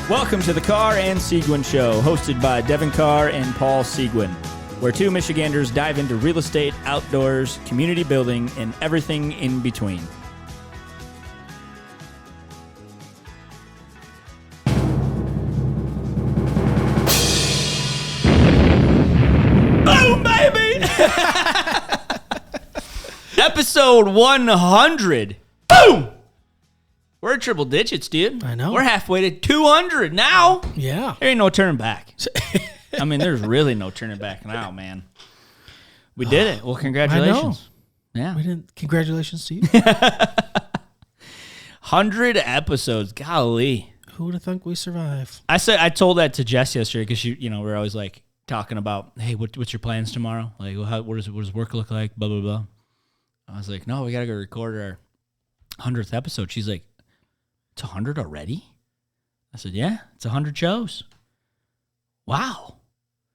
Welcome to the Carr and Seguin Show, hosted by Devon Carr and Paul Seguin, where two Michiganders dive into real estate, outdoors, community building, and everything in between. Boom, baby! Episode 100. Boom! We're at triple digits, dude. I know. We're halfway to 200 now. Yeah. There ain't no turning back. I mean, there's really no turning back now, man. We did it. Well, congratulations. Yeah. We didn't. Congratulations to you. 100 episodes. Golly. Who would have thunk we survive? I told that to Jess yesterday because we're always like talking about, hey, what's your plans tomorrow? Like, what does work look like? Blah blah blah. I was like, no, we gotta go record our 100th episode. She's like, it's 100 already? I said, yeah, it's 100 shows. Wow.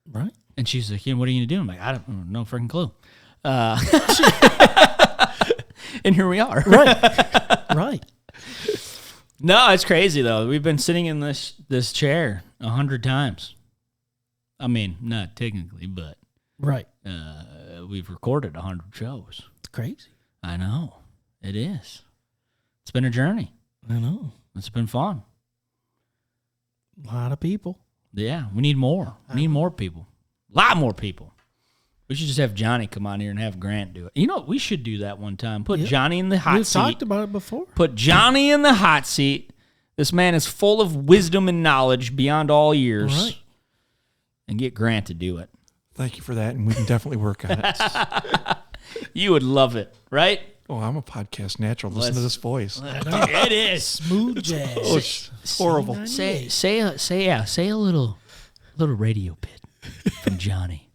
Right. And she's like, yeah, what are you going to do? I'm like, I don't know, freaking clue. And here we are. Right. Right. No, it's crazy, though. We've been sitting in this chair 100 times. I mean, not technically, but right. We've recorded 100 shows. It's crazy. I know. It is. It's been a journey. I know. It's been fun. A lot of people. Yeah, we need more. We need more people. A lot more people. We should just have Johnny come on here and have Grant do it. You know, we should do that one time. Put Johnny in the hot seat. We've talked about it before. Put Johnny in the hot seat. This man is full of wisdom and knowledge beyond all years. Right. And get Grant to do it. Thank you for that, and we can definitely work on it. You would love it, right? Oh, I'm a podcast natural. Listen to this voice. It is Smooth jazz. Oh, it's horrible. Say a little radio bit from Johnny.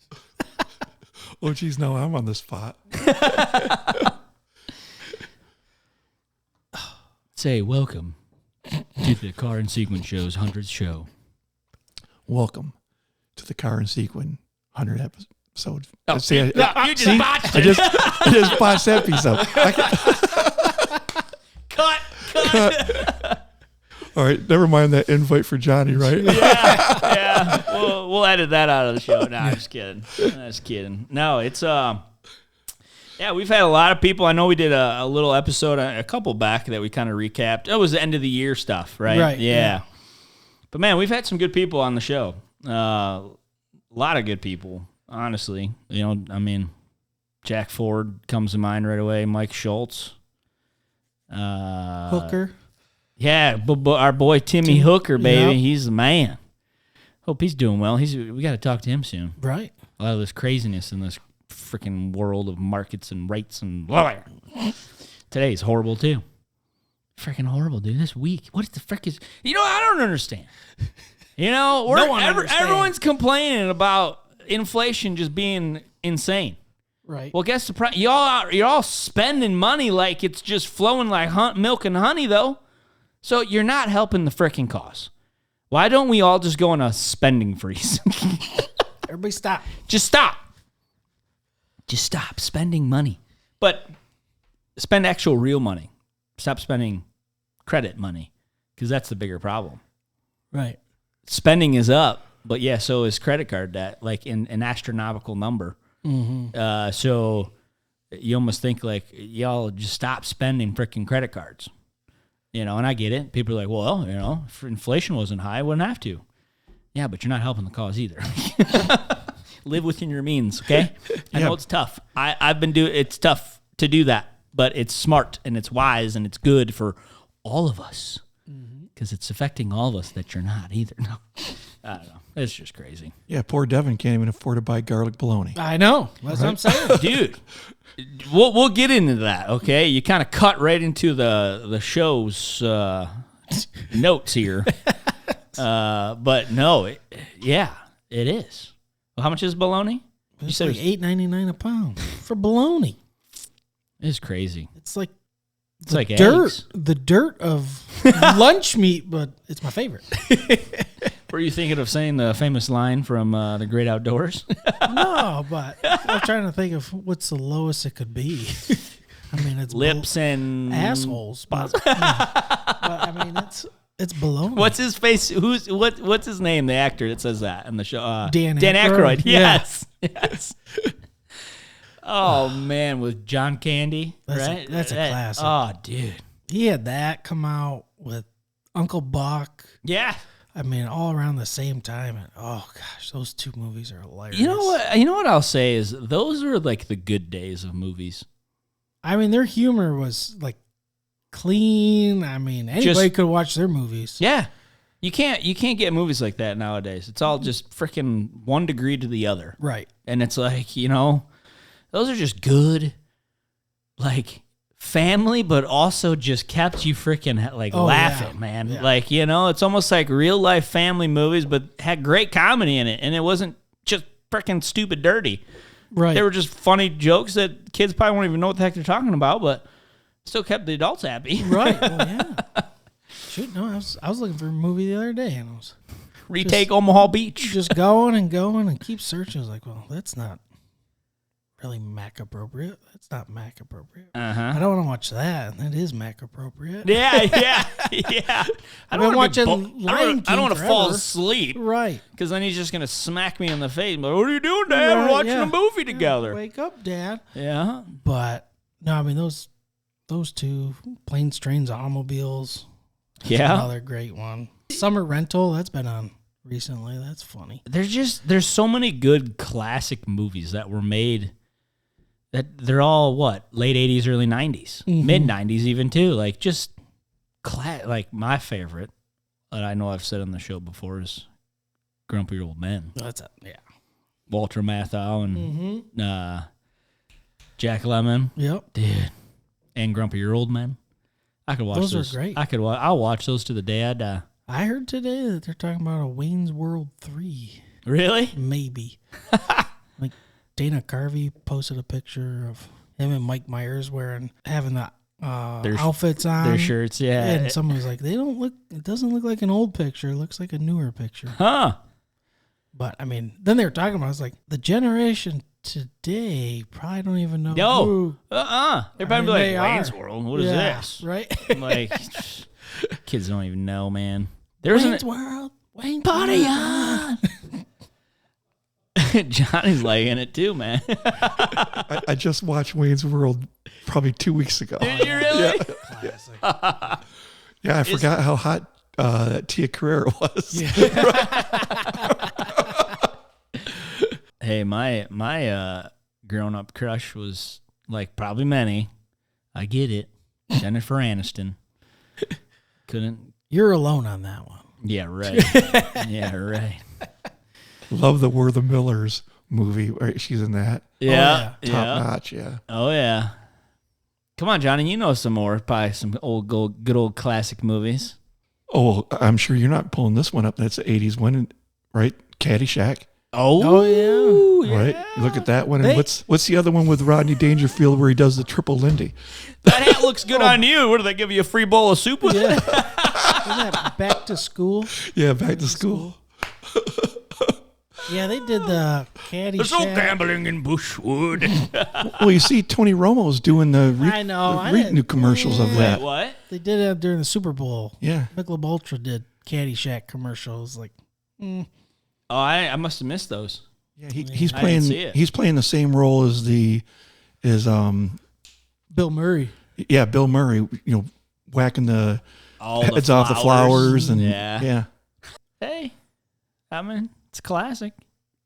Oh, geez, no, I'm on the spot. Say welcome to the Carr and Seguin Show's 100th show. Welcome to the Carr and Seguin 100 episode. Oh, you just botched it. I just botched that piece up. Cut. All right, never mind that invite for Johnny, right? Yeah. We'll edit that out of the show. No, I'm just kidding. No, it's we've had a lot of people. I know we did a little episode, a couple back that we kind of recapped. It was the end of the year stuff, right? Right. Yeah. But man, we've had some good people on the show. A lot of good people, honestly. You know, I mean, Jack Ford comes to mind right away. Mike Schultz. Hooker. Yeah, our boy Timmy Hooker, baby. Yep. He's the man. Hope he's doing well. We got to talk to him soon. Right. A lot of this craziness in this freaking world of markets and rates and today's horrible too. Freaking horrible, dude. This week, what the frick is? I don't understand. Everyone's complaining about inflation just being insane. Right. Well, guess the price. You're all spending money like it's just flowing like milk and honey, though. So you're not helping the freaking cause. Why don't we all just go on a spending freeze? Everybody stop. Just stop. Just stop spending money. But spend actual real money. Stop spending credit money, because that's the bigger problem. Right. Spending is up, but yeah, so is credit card debt, like in an astronomical number. Mm-hmm. So you almost think like, y'all just stop spending freaking credit cards. And I get it. People are like, well, if inflation wasn't high, I wouldn't have to. Yeah, but you're not helping the cause either. Live within your means, okay? I know it's tough. It's tough to do that, but it's smart and it's wise and it's good for all of us, because it's affecting all of us that you're not either. No, I don't know. It's just crazy. Yeah, poor Devon can't even afford to buy garlic bologna. I know. That's what I'm saying. Dude, we'll get into that, okay? You kind of cut right into the show's notes here. But no, it is. Well, how much is bologna? It's like $8.99 a pound for bologna. It's crazy. It's like like dirt, eggs. the dirt of lunch meat, but it's my favorite. Were you thinking of saying the famous line from The Great Outdoors? No, but I'm trying to think of what's the lowest it could be. I mean, it's Lips and assholes, but I mean, it's baloney. What's his face? What's his name? The actor that says that in the show. Dan Aykroyd. Aykroyd. Yeah. Yes. Oh man, with John Candy, right? That's a classic. Oh, dude. He had that come out with Uncle Buck. Yeah. I mean, all around the same time. And, oh gosh, those two movies are hilarious. You know what? You know what I'll say is those are like the good days of movies. I mean, their humor was like clean. I mean, anybody could watch their movies. Yeah. You can't get movies like that nowadays. It's all just freaking 1 degree to the other. Right. And it's like, those are just good, like, family, but also just kept you freaking, like, laughing, man. Yeah. Like, it's almost like real life family movies, but had great comedy in it. And it wasn't just freaking stupid dirty. Right. They were just funny jokes that kids probably won't even know what the heck they're talking about, but still kept the adults happy. Right. Well, yeah. Shoot, no, I was looking for a movie the other day, and I was Retake Omaha Beach. just going and keep searching. I was like, well, that's not really Mac appropriate. That's not Mac appropriate. I don't want to watch that. That is Mac appropriate. Yeah. I've been watching Lion King I don't want to fall forever. asleep. Right. Because then he's just going to smack me in the face. But what are you doing, Dad? We're Right, watching yeah. a movie together. Wake up, Dad. Yeah. But no, I mean those two, Planes, Trains, Automobiles. That's Yeah. another great one. Summer Rental, that's been on recently. That's funny. There's so many good classic movies that were made that they're all late 80s, early 90s, mid 90s even too. Like just like my favorite that I know I've said on the show before is Grumpy Old Men. Yeah. Walter Matthau and Jack Lemmon. Yep. Dude. And Grumpy Old Men. I could watch those. Those are great. I'll watch those to the day I die. I heard today that they're talking about a Wayne's World 3. Really? Maybe. Like Dana Carvey posted a picture of him and Mike Myers having the outfits on. Their shirts, yeah. And someone was like, it doesn't look like an old picture. It looks like a newer picture. Huh. But, I mean, then they were talking about, I was like, the generation today probably don't even know who. They're probably they like, Wayne's are. World? What is this? Right? Like, kids don't even know, man. There was Wayne's World. Wayne's Party World. on! Johnny's liking it too, man. I just watched Wayne's World probably 2 weeks ago. Did you really? Classic. Yeah, I forgot how hot Tia Carrera was. Hey, my grown up crush was like probably many. I get it. Jennifer Aniston. Couldn't. You're alone on that one. Yeah, right. Yeah, right. Love the We're the Millers movie. Right, she's in that. Yeah, Top notch, yeah. Oh yeah. Come on, Johnny. You know some more. Probably some good old classic movies. Oh, I'm sure you're not pulling this one up. That's the 80s one, right? Caddyshack. Oh yeah. Right? You look at that one. And what's the other one with Rodney Dangerfield where he does the triple Lindy? That hat looks good on you. What, do they give you a free bowl of soup with it? Isn't that Back to School? Yeah, Back to School. Yeah, they did the Caddyshack. There's no gambling in Bushwood. Well, you see, Tony Romo's doing the I know. new commercials of that. Wait, what? They did it during the Super Bowl. Yeah. Michelob Ultra did Caddyshack commercials. Like, Oh, I must have missed those. Yeah, he's I playing. didn't see it. He's playing the same role as Bill Murray. Yeah, Bill Murray. You know, whacking the All heads the off the flowers and yeah. Hey, I mean, it's a classic.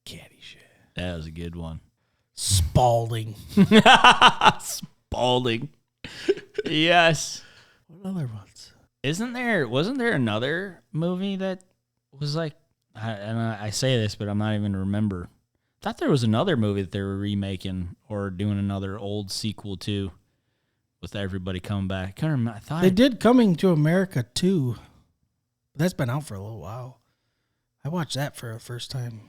Caddyshack. That was a good one. Spalding. Spalding. Yes. What other ones? Wasn't there another movie that was like, I say this, but I'm not even remember. I thought there was another movie that they were remaking or doing another old sequel to with everybody coming back. I can't remember. I thought They did Coming to America too. That's been out for a little while. I watched that for the first time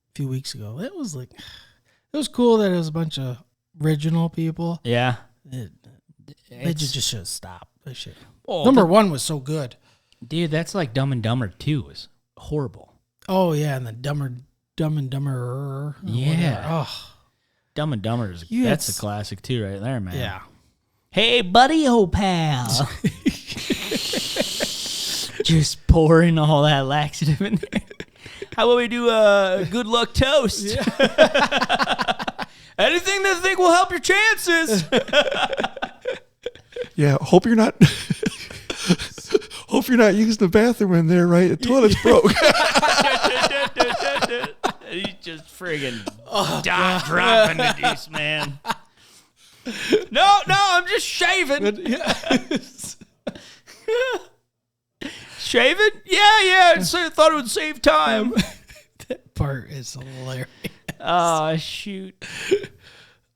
a few weeks ago. It was cool that it was a bunch of original people. Yeah. They just should have stopped. They should. Well, Number one was so good. Dude, that's like Dumb and Dumber 2 was horrible. Oh yeah, and the Dumb and Dumber. Yeah. Oh Dumb and Dumber that's a classic too, right there, man. yeah. Hey, buddy, oh pal. Just pouring all that laxative in there. How about we do a good luck toast? Yeah. Anything that I think will help your chances. Yeah, hope you're not using the bathroom in there, right? The toilet's broke. He's just friggin' dropping the deuce, man. No, I'm just shaving. Shaving? Yeah. I thought it would save time. That part is hilarious. Oh, shoot.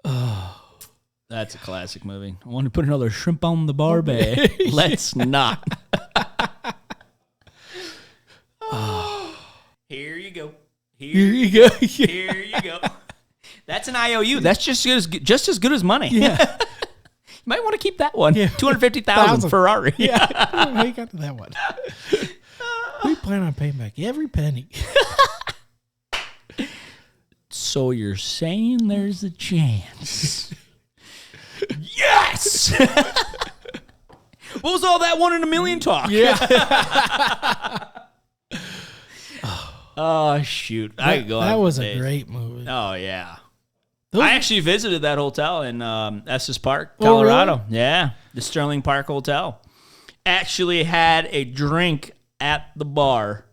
Oh, that's a classic movie. I want to put another shrimp on the barbie. Let's not. Here you go. Here you go. Here you go. That's an IOU. That's just as good as money. Yeah. You might want to keep that one. Yeah. $250,000 Ferrari. Yeah. How you got to that one? We plan on paying back every penny. So you're saying there's a chance? Yes! What was all that 1 in a million talk? Yeah. Oh, shoot. I could go that on was for a days. great movie. Oh, yeah. Those- I actually visited that hotel in Estes Park, Colorado. Oh, really? Yeah, the Sterling Park Hotel. Actually had a drink at the bar,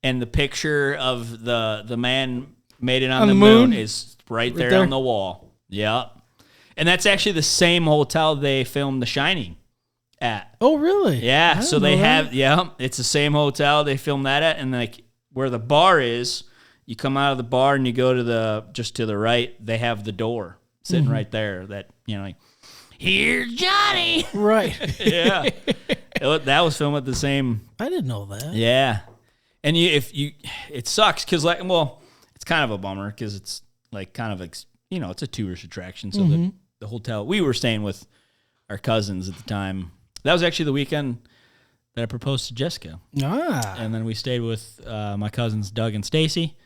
and the picture of the man made it on the moon is right there on the wall. Yep. And that's actually the same hotel they filmed The Shining at. Oh, really? Yeah, so they have, it's the same hotel they filmed that at, and like where the bar is, you come out of the bar and you go to just to the right, they have the door sitting right there that, like, here's Johnny. Right. Yeah. That was filmed at the same. I didn't know that. Yeah. And it sucks because, like, well, it's kind of a bummer because it's like kind of, it's a tourist attraction. So the hotel, we were staying with our cousins at the time. That was actually the weekend that I proposed to Jessica. Ah. And then we stayed with my cousins, Doug and Stacy.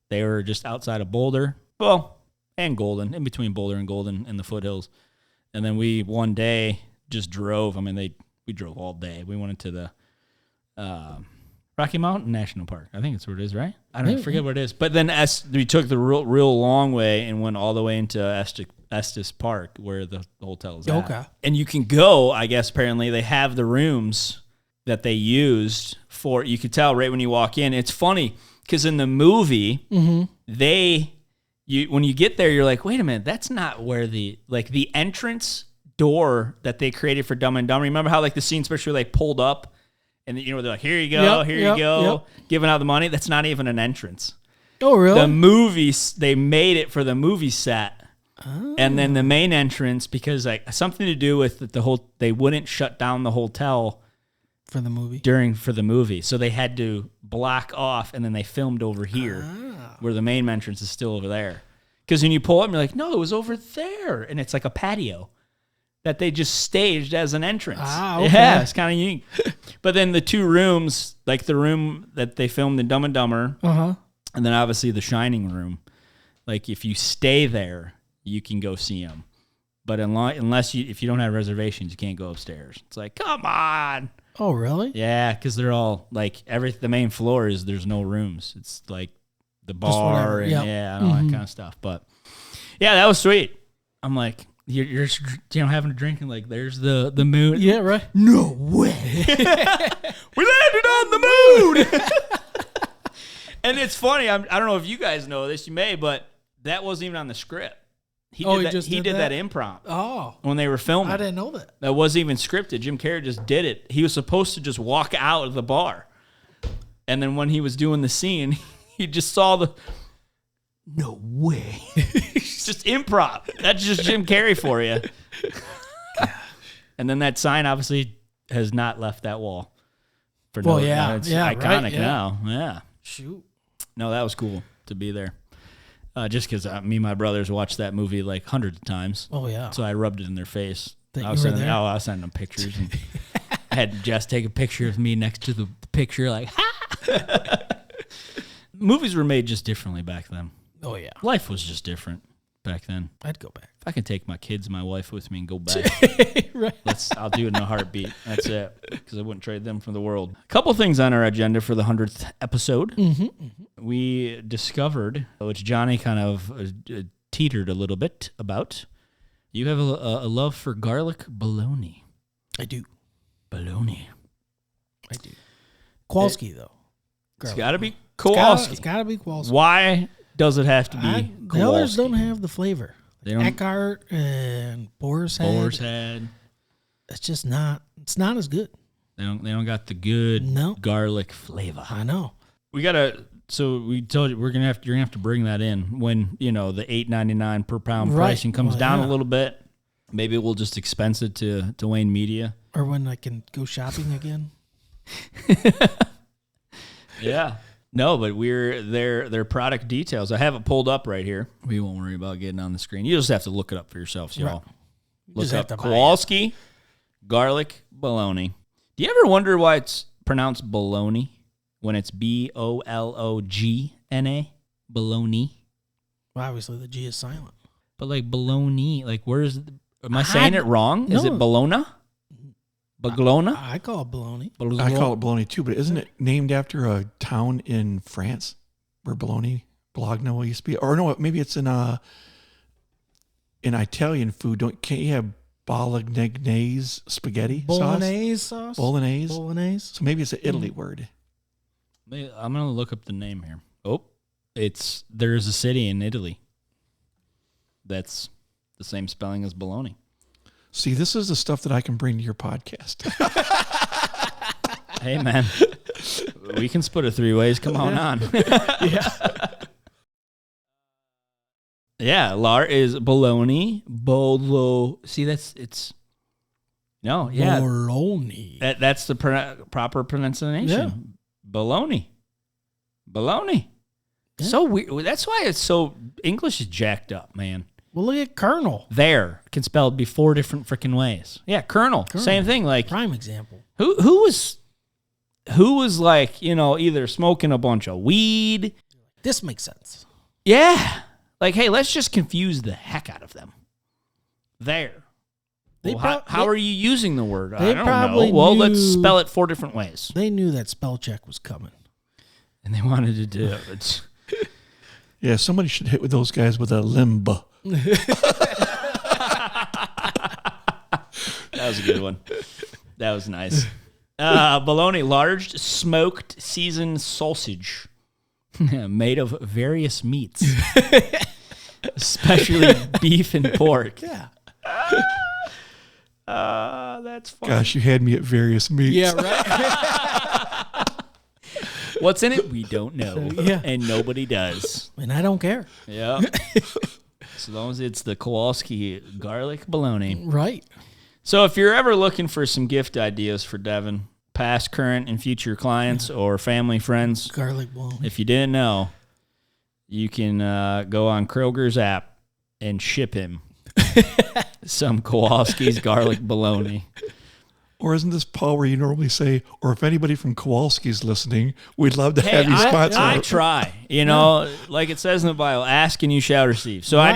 They were just outside of Boulder. Well, and Golden, in between Boulder and Golden in the foothills. And then we, one day, just drove. I mean, we drove all day. We went into the Rocky Mountain National Park. I think that's where it is, right? I don't forget what it is. But then we took the real long way and went all the way into Estes Park, where the hotel is at. Okay. And you can go, I guess, apparently, they have the rooms that they used for, you could tell right when you walk in. It's funny, because in the movie, when you get there, you're like, wait a minute, that's not where the entrance door that they created for Dumb and Dumber. Remember how, like, the scene, especially where they pulled up and, they're like, here you go, giving out the money? That's not even an entrance. Oh, really? The movies, they made it for the movie set. Oh. And then the main entrance, because like something to do with they wouldn't shut down the hotel for the movie for the movie, so they had to block off, and then they filmed over here where the main entrance is still over there. Because when you pull up, you're like, no, it was over there, and it's like a patio that they just staged as an entrance. Ah, okay. Yeah, it's kind of unique. But then the two rooms, like the room that they filmed in Dumb and Dumber, and then obviously the Shining room. Like if you stay there, you can go see them. But if you don't have reservations, you can't go upstairs. It's like, come on. Oh, really? Yeah, because they're all like the main floor there's no rooms. It's like the bar and all that kind of stuff. But yeah, that was sweet. I'm like, you're having a drink and like there's the moon. Yeah, right. No way. We landed on the moon. And it's funny. I don't know if you guys know this. You may, but that wasn't even on the script. He did that improv. Oh. When they were filming. I didn't know that. That wasn't even scripted. Jim Carrey just did it. He was supposed to just walk out of the bar. And then when he was doing the scene, he just saw no way. Just improv. That's just Jim Carrey for you. And then that sign obviously has not left that wall. It's iconic now. Yeah. Shoot. No, that was cool to be there. Just because me and my brothers watched that movie like hundreds of times. Oh, yeah. So I rubbed it in their face. I was sending them pictures. And I had Jess take a picture of me next to the picture, like, ha! Movies were made just differently back then. Oh yeah, Life was just different back then. I'd go back. If I can take my kids and my wife with me and go back, Right. I'll do it in a heartbeat. That's it, because I wouldn't trade them for the world. A couple things on our agenda for the 100th episode. We discovered, which Johnny kind of teetered a little bit about, you have a love for garlic bologna. I do. Bologna. I do. Kowalski though. It's got to be Kowalski. It's got to be Kowalski. Why does it have to be The others don't have the flavor. They don't. Eckhart and Boar's Head. It's just not. It's not as good. They don't got the good garlic flavor. I know. We gotta. So we told you you're gonna have to bring that in when the $8.99 per pound pricing comes down a little bit. Maybe we'll just expense it to Wayne Media, or when I can go shopping again. Yeah. No, but we're their product details. I have it pulled up right here. We won't worry about getting on the screen. You just have to look it up for yourselves, y'all. Right. Look up Kowalski garlic bologna. Do you ever wonder why it's pronounced bologna when it's Bologna? Bologna. Well, obviously the G is silent. But like bologna, like where's? Am I saying it wrong? No. Is it Bologna? Bologna? I call it bologna. I call it Bologna too, but isn't it named after a town in France where Bologna used to be? Or no, maybe it's in Italian food. Can't you have Bolognese spaghetti sauce? Bolognese. So maybe it's an Italy word. I'm gonna look up the name here. Oh, there's a city in Italy that's the same spelling as Bologna. See, this is the stuff that I can bring to your podcast. Hey, man, we can split it 3 ways. Come on. Yeah, Lar is bologna. See, Bologna. That's the proper pronunciation. Yeah. Bologna. Yeah. So weird. That's why it's so English is jacked up, man. Well, look at Colonel. There can spell be 4 different freaking ways. Yeah, Colonel. Same thing. Like prime example. Who was like either smoking a bunch of weed. This makes sense. Yeah. Like, hey, let's just confuse the heck out of them. There. How are you using the word? I don't know. Well, let's spell it 4 different ways. They knew that spell check was coming. And they wanted to do it. Yeah, somebody should hit with those guys with a limba. That was a good one. That was nice. Bologna, large smoked seasoned sausage made of various meats, especially beef and pork. Yeah. That's funny. Gosh, you had me at various meats. Yeah, right. What's in it? We don't know. Yeah. And nobody does. And I don't care. Yeah. As long as it's the Kowalski garlic bologna. Right. So if you're ever looking for some gift ideas for Devon, past, current, and future clients or family, friends, garlic bologna. If you didn't know, you can go on Kroger's app and ship him some Kowalski's garlic bologna. Or isn't this, Paul, where you normally say, or if anybody from Kowalski's listening, we'd love to have you sponsor. I try, like it says in the Bible, ask and you shall receive. So I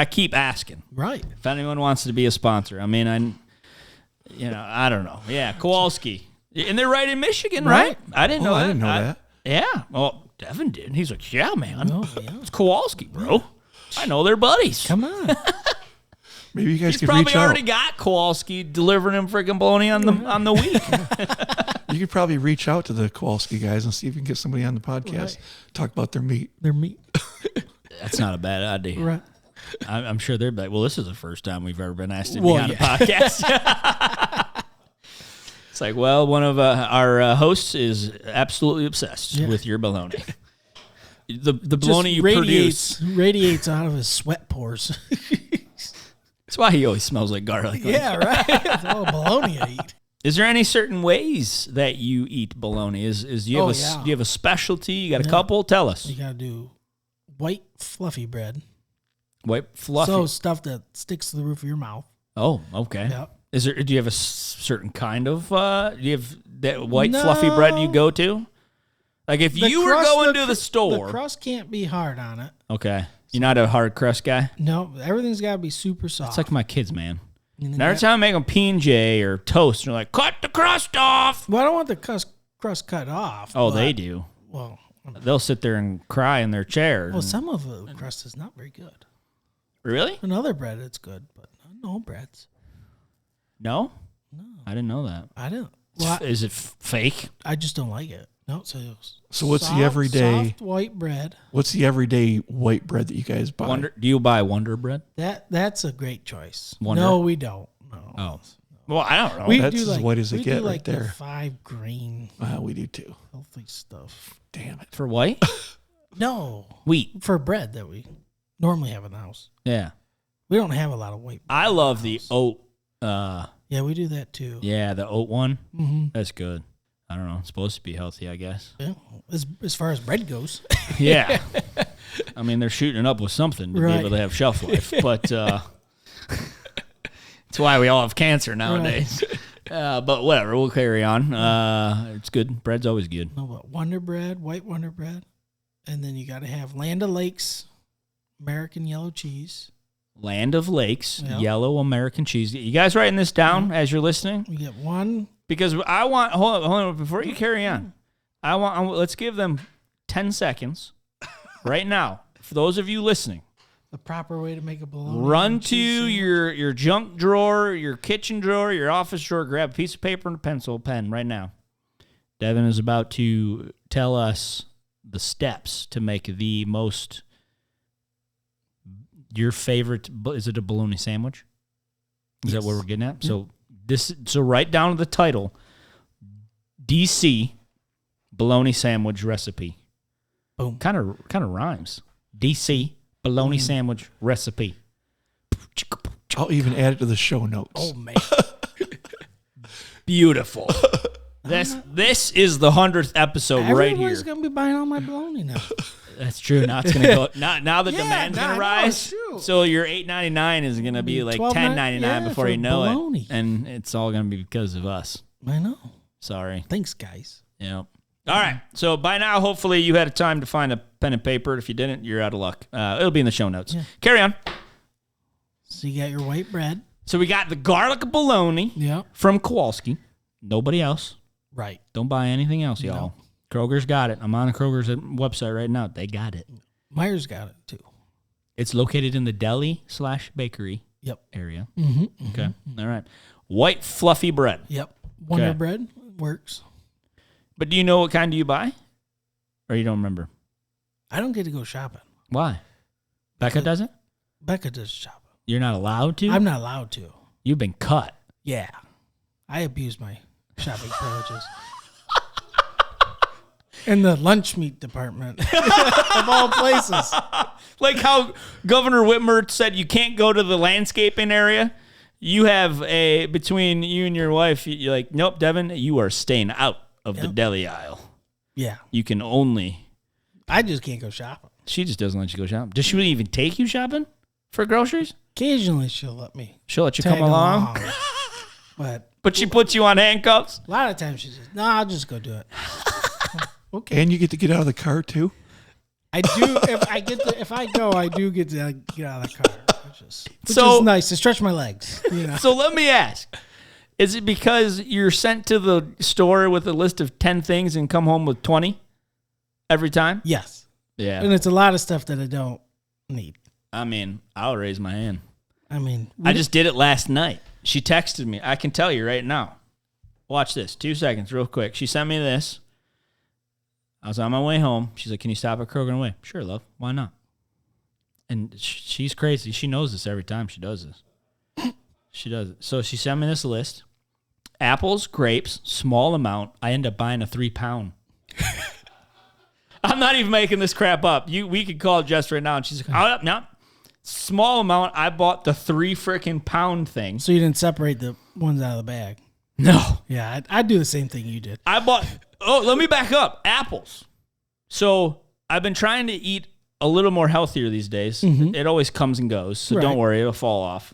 keep asking. Right. If anyone wants to be a sponsor, I mean, I don't know. Yeah, Kowalski. And they're right in Michigan, right? I didn't know that. I didn't know that. Yeah. Well, Devon did. He's like, yeah, man. Oh, yeah. It's Kowalski, bro. I know they're buddies. Come on. Maybe you guys He's could probably reach out. already got Kowalski delivering him freaking bologna on the week. You could probably reach out to the Kowalski guys and see if you can get somebody on the podcast, Right. talk about their meat. Their meat. That's not a bad idea. Right. I'm sure they're like, well, this is the first time we've ever been asked to be on a podcast. It's like, well, one of our hosts is absolutely obsessed with your bologna. The bologna you produce radiates out of his sweat pores. That's why he always smells like garlic. Yeah, right. It's all bologna I eat. Is there any certain ways that you eat bologna? Do you have a specialty? You got a couple? Tell us. You got to do white fluffy bread. White fluffy. So stuff that sticks to the roof of your mouth. Oh, okay. Yep. Do you have a certain kind of? Do you have that white fluffy bread you go to? Like if you were going to the the store. crust can't be hard on it. Okay. You're not a hard crust guy? No, everything's got to be super soft. It's like my kids, man. And then Every time I make them P&J or toast, they're like, cut the crust off. Well, I don't want the crust cut off. Oh, they do. Well, They'll sit there and cry in their chair. some of the crust is not very good. Really? Another bread, it's good, but not all breads. No? No. I didn't know that. I don't. Well, Is it fake? I just don't like it. No, So what's the everyday soft white bread? What's the everyday white bread that you guys buy? Do you buy Wonder Bread? That's a great choice. Wonder? No, we don't. No. Oh. Well, I don't know. We That's do as like, white as it we get do right like the there. 5 grain We do too. healthy stuff. Damn it. For white? No, Wheat. for bread that we normally have in the house. Yeah. We don't have a lot of white bread. I love the house. oat. Yeah, we do that too. Yeah, the oat one. Mm-hmm. That's good. I don't know. It's supposed to be healthy, I guess. Yeah, as far as bread goes. Yeah. I mean, they're shooting it up with something to be able to have shelf life. But that's why we all have cancer nowadays. But whatever. We'll carry on. It's good. Bread's always good. No, but Wonder Bread, white Wonder Bread. And then you got to have Land O'Lakes, American yellow cheese. Land of Lakes, Yep. yellow American cheese. You guys writing this down as you're listening? We get one. Because I want, hold on, before you carry on, let's give them 10 seconds right now. For those of you listening, The proper way to make a bologna. run to cheese sandwich. your junk drawer, your kitchen drawer, your office drawer, grab a piece of paper and a pencil, pen right now. Devin is about to tell us the steps to make the most, your favorite, is it a bologna sandwich? Is that what we're getting at? So write down the title, DC bologna sandwich recipe. Boom. Kind of rhymes. DC bologna sandwich recipe. I'll even add it to the show notes. Oh, man. Beautiful. This is the 100th episode right here. Everybody's going to be buying all my bologna now. That's true. Now it's gonna go. Now the Yeah, demand's I gonna know, rise. true. So your $8.99 is gonna be like $10.99 yeah, before for you know bologna. it, and it's all gonna be because of us. I know. Sorry. Thanks, guys. Yeah. All right. So by now, hopefully, you had a time to find a pen and paper. If you didn't, you're out of luck. It'll be in the show notes. Yeah. Carry on. So you got your white bread. So we got the garlic bologna Yeah. from Kowalski. Nobody else. Right. Don't buy anything else, y'all. Kroger's got it. I'm on Kroger's website right now. They got it. Myers got it, too. It's located in the deli/bakery Yep. area. Mm-hmm. Okay. All right. White fluffy bread. Yep. Wonder Okay. bread works. But do you know what kind do you buy? Or you don't remember? I don't get to go shopping. Why? Becca doesn't? Becca does shopping. You're not allowed to? I'm not allowed to. You've been cut. Yeah. I abuse my shopping privileges. In the lunch meat department of all places. Like how Governor Whitmer said you can't go to the landscaping area. You have between you and your wife, you're like, nope, Devin, you are staying out of the deli aisle. Yeah. You can only. I just can't go shopping. She just doesn't let you go shopping. Does she even take you shopping for groceries? Occasionally she'll let me She'll let you tag come along. But She puts you on handcuffs. a lot of times she says, no, I'll just go do it. Okay. And you get to get out of the car too. I do. If I go, I do get to get out of the car, which is So- nice to stretch my legs. You know? So let me ask. Is it because you're sent to the store with a list of 10 things and come home with 20 every time? Yes, Yeah. and it's a lot of stuff that I don't need. I mean, I'll raise my hand. I mean, I just did it last night. She texted me. I can tell you right now. Watch this. 2 seconds, real quick. She sent me this. I was on my way home. She's like, can you stop at Kroger on the way? Sure, love. Why not? And she's crazy. She knows this every time she does this. She does it. So she sent me this list. Apples, grapes, small amount. I end up buying a 3-pound. I'm not even making this crap up. We could call Jess right now, and she's like, oh, no. Small amount. I bought the 3 freaking pound thing. so you didn't separate the ones out of the bag. No. Yeah, I'd do the same thing you did. I bought, let me back up. Apples. So I've been trying to eat a little more healthier these days. It always comes and goes, so don't Right. worry, it'll fall off.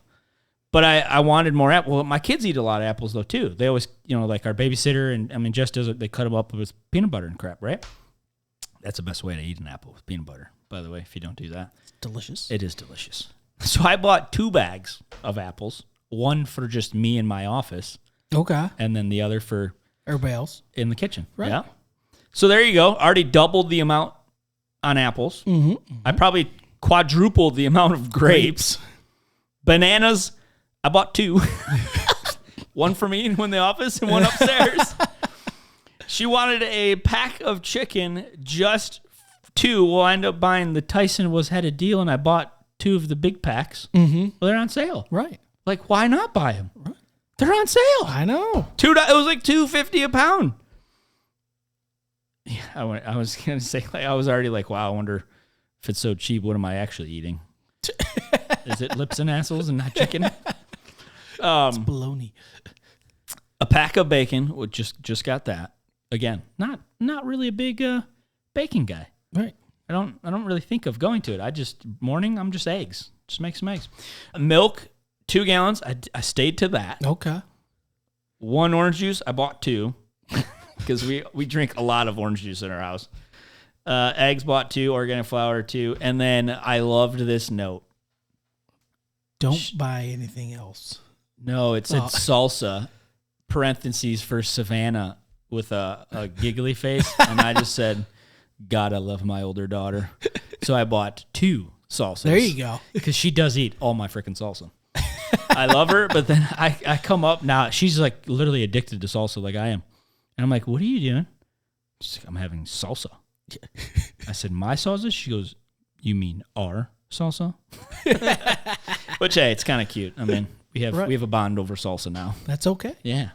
But I wanted more apples. Well, my kids eat a lot of apples, though, too. They always, like our babysitter, and I mean, Jess does it, they cut them up with peanut butter and crap, right? That's the best way to eat an apple with peanut butter, by the way, if you don't do that. It's delicious. It is delicious. So I bought 2 bags of apples, one for just me in my office, Okay. and then the other for Everybody else. in the kitchen. Right. Yeah. So there you go. Already doubled the amount on apples. I probably quadrupled the amount of grapes. Bananas, I bought 2. One for me in the office and one upstairs. She wanted a pack of chicken, just 2. Well, I ended up buying the Tyson had a deal, and I bought 2 of the big packs. Well, they're on sale. Right. Like, why not buy them? Right. They're on sale. I know. It was like $2.50 a pound. Yeah, I was gonna say, like, I was already like, wow, I wonder if it's so cheap, what am I actually eating? Is it lips and assholes and not chicken? It's bologna. A pack of bacon. Just got that. Again, not really a big bacon guy. Right. I don't really think of going to it. I'm just eggs. Just make some eggs. Milk, 2 gallons. I stayed to that. Okay. 1 orange juice. I bought 2 because we drink a lot of orange juice in our house. Eggs bought 2. Organic flour 2. And then I loved this note. Don't buy anything else. No, it said salsa, parentheses for Savannah with a giggly face. And I just said, God, I love my older daughter. So I bought 2 salsas. There you go. Because she does eat all my freaking salsa. I love her, but then I come up now. She's like literally addicted to salsa like I am. And I'm like, what are you doing? She's like, I'm having salsa. I said, my salsa? She goes, you mean our salsa? Which, hey, it's kind of cute. I mean, we have a bond over salsa now. That's okay. Yeah.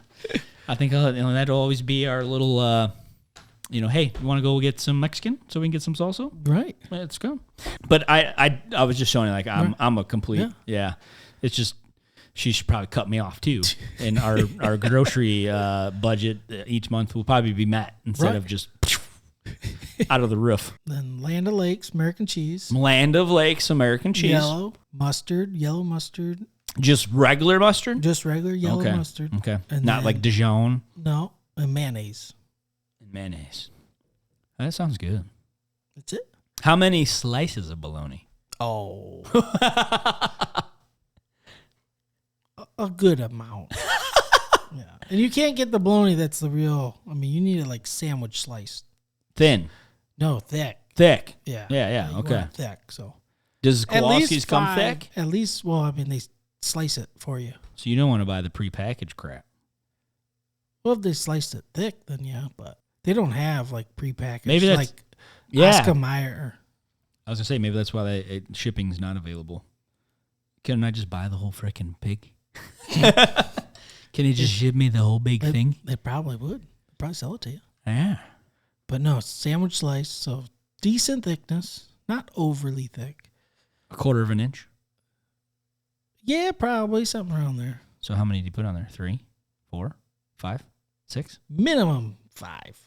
I think that'll always be our little, hey, you want to go get some Mexican so we can get some salsa? Right. Let's go. But I was just showing you, like, I'm a complete, yeah. It's just, she should probably cut me off too. And our grocery budget each month will probably be met instead of just out of the roof. Then Land O'Lakes, American cheese. Land of Lakes, American cheese. Yellow mustard. Just regular mustard? Just regular yellow mustard. Okay. And not then, like Dijon? No, and mayonnaise. Mayonnaise. That sounds good. That's it. How many slices of bologna? Oh. A good amount. Yeah. And you can't get the bologna that's the real, you need it like sandwich sliced. Thin? No, thick. Thick? Yeah. Yeah, You okay. want it thick, so. Does Kowalski's come thick? At least, they slice it for you. So you don't want to buy the prepackaged crap. Well, if they sliced it thick, then yeah, but they don't have like prepackaged. Maybe that's like Oscar Mayer. I was gonna say maybe that's why shipping's not available. Couldn't I just buy the whole freaking pig? Can you just ship me the whole big thing? They probably would. They'd probably sell it to you. Yeah. But no, sandwich slice, so decent thickness, not overly thick. 1/4 of an inch. Yeah, probably something around there. So how many do you put on there? 3, 4, 5, 6? Minimum 5.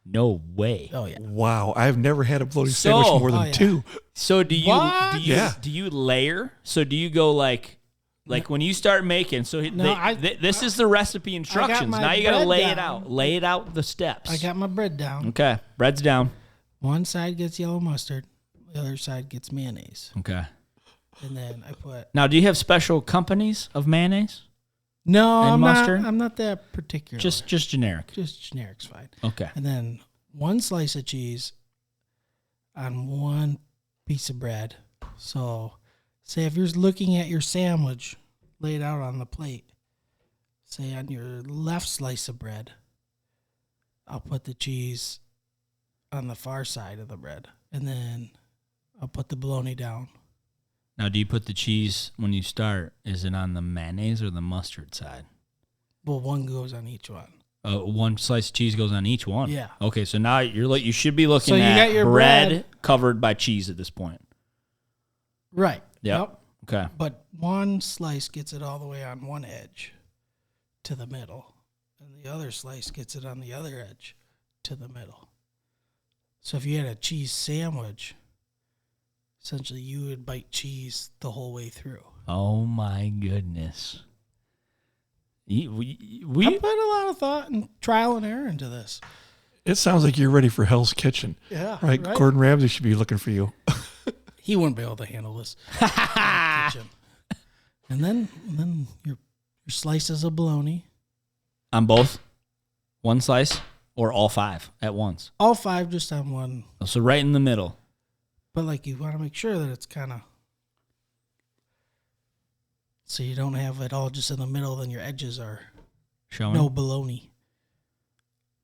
No way. Oh yeah. Wow, I've never had a bologna sandwich more than 2. So do you What? do you layer? So do you go like when you start making? So this is the recipe instructions. my Now you got to bread lay down. it out. Lay it out the steps. I got my bread down. Okay, bread's down. One side gets yellow mustard, the other side gets mayonnaise, Okay. and then I put. Now, do you have special companies of mayonnaise? No, And I'm mustard? not. I'm not that particular. Just generic. Just generic's fine. Okay. And then 1 slice of cheese on 1 piece of bread. So, say if you're looking at your sandwich laid out on the plate, say on your left slice of bread, I'll put the cheese on the far side of the bread, and then I'll put the bologna down. Now, do you put the cheese when you start? Is it on the mayonnaise or the mustard side? Well, 1 goes on each one. 1 slice of cheese goes on each one. Yeah. Okay, so now you should be looking So you at got your bread covered by cheese at this point. Right. Yep. Okay. But 1 slice gets it all the way on one edge to the middle, and the other slice gets it on the other edge to the middle. So if you had a cheese sandwich, essentially you would bite cheese the whole way through. Oh my goodness. We I put a lot of thought and trial and error into this. It sounds like you're ready for Hell's Kitchen. Yeah. Right? Gordon Ramsay should be looking for you. He wouldn't be able to handle this. Kitchen. And then your slices of bologna. On both? One slice or all 5 at once? All 5 just on one. So right in the middle. But like you want to make sure that it's kind of so you don't have it all just in the middle, then your edges are Showing? no bologna.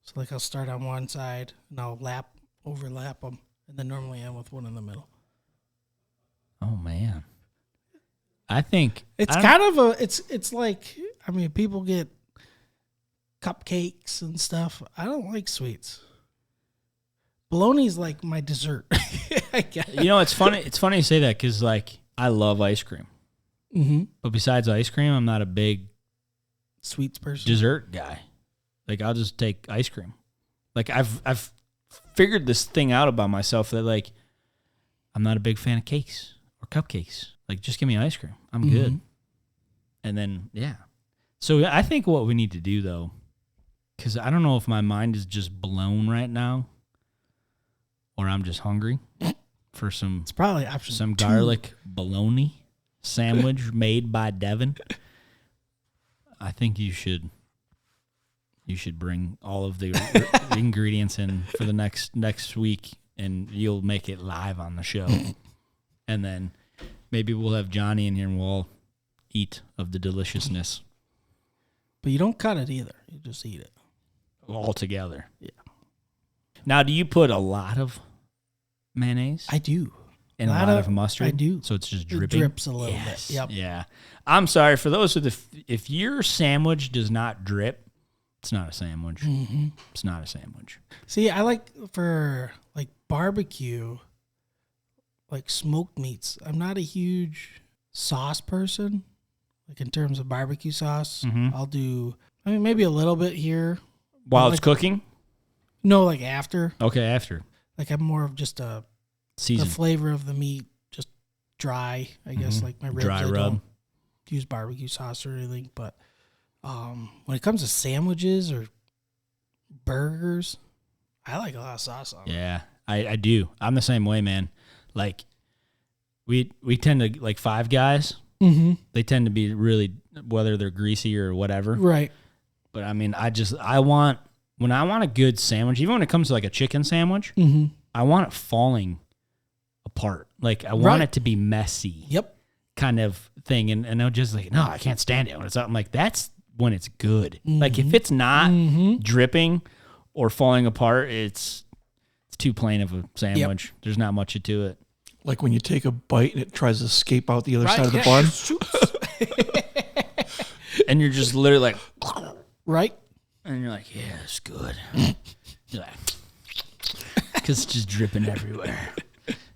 So like I'll start on one side and I'll overlap them, and then normally end with one in the middle. Oh man. I think It's it's like, I mean, people get cupcakes and stuff. I don't like sweets. Bologna's like my dessert. I guess. You know, it's funny. It's funny you say that because, like, I love ice cream. Mm-hmm. But besides ice cream, I'm not a big Sweets person. dessert guy. Like, I'll just take ice cream. Like, I've figured this thing out about myself that, like, I'm not a big fan of cakes or cupcakes. Like, just give me ice cream. I'm good. And then, yeah. So I think what we need to do, though, because I don't know if my mind is just blown right now or I'm just hungry for It's probably option some 2. garlic bologna sandwich made by Devon. I think you should bring all of the ingredients in for the next week, and you'll make it live on the show. And then maybe we'll have Johnny in here and we'll all eat of the deliciousness But you don't cut it either. You just eat it. all together. Yeah. Now, do you put a lot of mayonnaise I do. and a lot of mustard? I do. So it's just It dripping? drips a little bit. Yep. Yeah. I'm sorry. For those if your sandwich does not drip, it's not a sandwich. Mm-hmm. It's not a sandwich. See, I like for like barbecue, like smoked meats. I'm not a huge sauce person. Like in terms of barbecue sauce, I'll do, I mean, maybe a little bit here. While like, it's cooking? No, like after. Okay, after. Like I'm more of just the Season. flavor of the meat, just dry, I guess, like my ribs. Dry I rub. don't use barbecue sauce or anything, but when it comes to sandwiches or burgers, I like a lot of sauce on them. Yeah, I do. I'm the same way, man. Like, we tend to, like, Five Guys, they tend to be really, whether they're greasy or whatever. Right. But, I mean, when I want a good sandwich, even when it comes to, like, a chicken sandwich, I want it falling apart. Like, I want it to be messy. Yep. Kind of thing. And I'm just like, no, I can't stand it when it's out. I'm like, that's when it's good. Like, if it's not dripping or falling apart, it's too plain of a sandwich. Yep. There's not much to it. Like when you take a bite and it tries to escape out the other side of the bun. And you're just literally like, right? And you're like, yeah, it's good. You're like, because it's just dripping everywhere.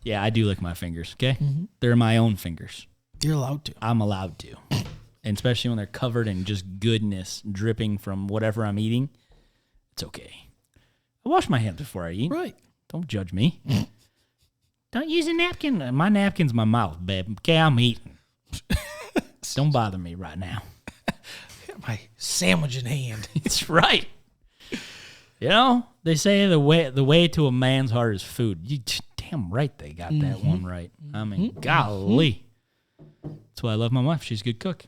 Yeah, I do lick my fingers, okay? They're my own fingers. You're allowed to. I'm allowed to. And especially when they're covered in just goodness dripping from whatever I'm eating, it's okay. I wash my hands before I eat. Right. Don't judge me. Don't use a napkin. My napkin's my mouth, babe. Okay, I'm eating. Don't bother me right now. My sandwich in hand. It's right. You know, they say the way to a man's heart is food. You damn right they got that one right. I mean, golly. That's why I love my wife. She's a good cook.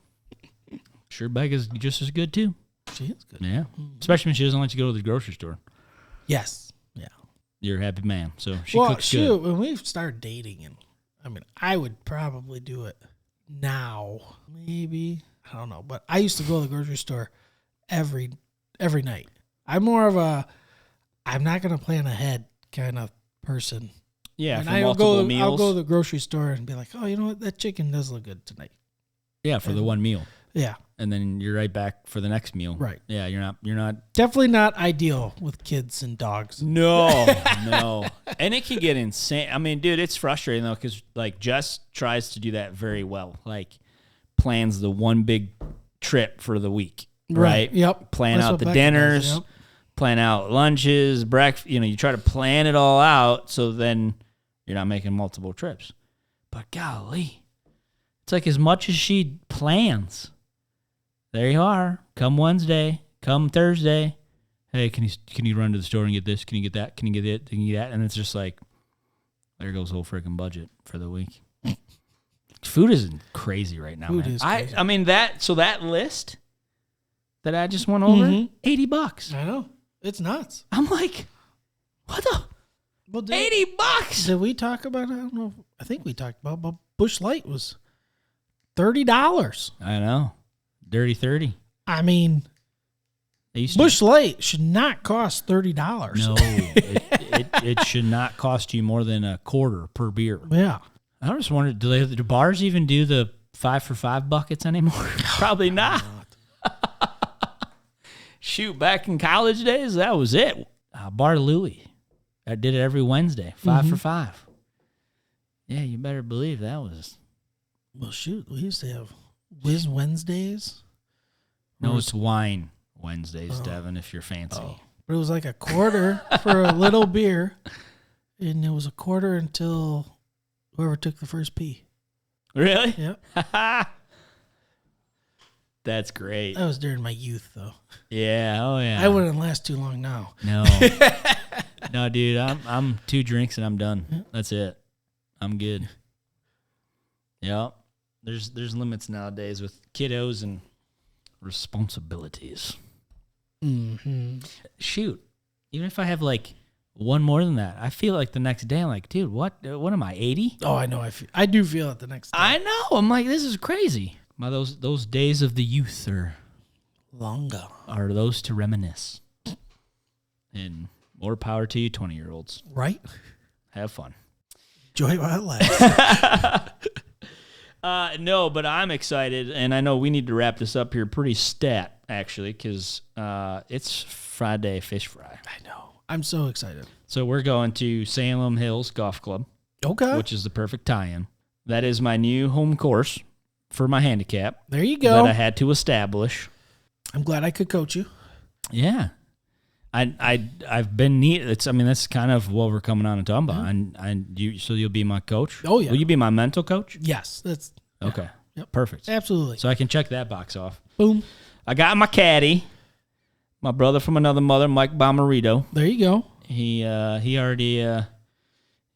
Sure, Becca's just as good too. She is good. Yeah, especially when she doesn't let you go to the grocery store. Yes. Yeah. You're a happy man, so she cooks good. When we started dating, and I mean, I would probably do it now. Maybe, I don't know, but I used to go to the grocery store every night. I'm more of a I'm not going to plan ahead kind of person. Yeah, and for multiple meals. I'll go to the grocery store and be like, oh, you know what? That chicken does look good tonight. Yeah, for the one meal. Yeah. And then you're right back for the next meal. Right. Yeah, you're not. Definitely not ideal with kids and dogs. No, no. And it can get insane. I mean, dude, it's frustrating though, because like Jess tries to do that very well. Like plans the one big trip for the week. Right. Yep. Plan out the dinners. Does, yep. Plan out lunches, breakfast. You know, you try to plan it all out so then you're not making multiple trips. But golly, it's like as much as she plans, there you are. Come Wednesday, come Thursday, hey, can you run to the store and get this? Can you get that? Can you get it? Can you get that? And it's just like, there goes the whole freaking budget for the week. Food is crazy right now, Food man. is crazy. I mean, that list that I just went over, $80. I know. It's nuts. I'm like, what the? Well, $80? Did we talk about, I don't know, I think we talked about, but Busch Light was $30. I know. Dirty 30. I mean, Busch Light should not cost $30. No, it should not cost you more than a quarter per beer. Yeah. I just wondered, do bars even do the 5 for $5 buckets anymore? Probably not. Shoot, back in college days, that was it. Bar Louie. I did it every Wednesday, 5 for $5. Yeah, you better believe that was. Well, shoot, we used to have Whiz Wednesdays. No, it's Wine Wednesdays, Devon, if you're fancy. Oh. But it was like a quarter for a little beer, and it was a quarter until whoever took the first pee. Really? Yep. That's great. That was during my youth, though. Yeah. Oh, yeah. I wouldn't last too long now. No. No, dude. I'm 2 drinks and I'm done. Yep. That's it. I'm good. Yep. There's limits nowadays with kiddos and responsibilities. Mm-hmm. Shoot. Even if I have like one more than that, I feel like the next day I'm like, dude, what am I, 80? Oh, I know. I do feel it the next day. I know. I'm like, this is crazy. Those days of the youth are those to reminisce. And more power to you 20-year-olds. Right? Have fun. Enjoy while it lasts. No, but I'm excited, and I know we need to wrap this up here pretty stat, actually, because it's Friday Fish Fry. I know. I'm so excited. So we're going to Salem Hills Golf Club. Okay. Which is the perfect tie-in. That is my new home course for my handicap. There you go. That I had to establish. I'm glad I could coach you. Yeah. I've been neat. That's kind of what we're coming on and talking about. So you'll be my coach? Oh, yeah. Will you be my mental coach? Yes. That's okay. Yep. Perfect. Absolutely. So I can check that box off. Boom. I got my caddy, my brother from another mother, Mike Bomarito. There you go. He already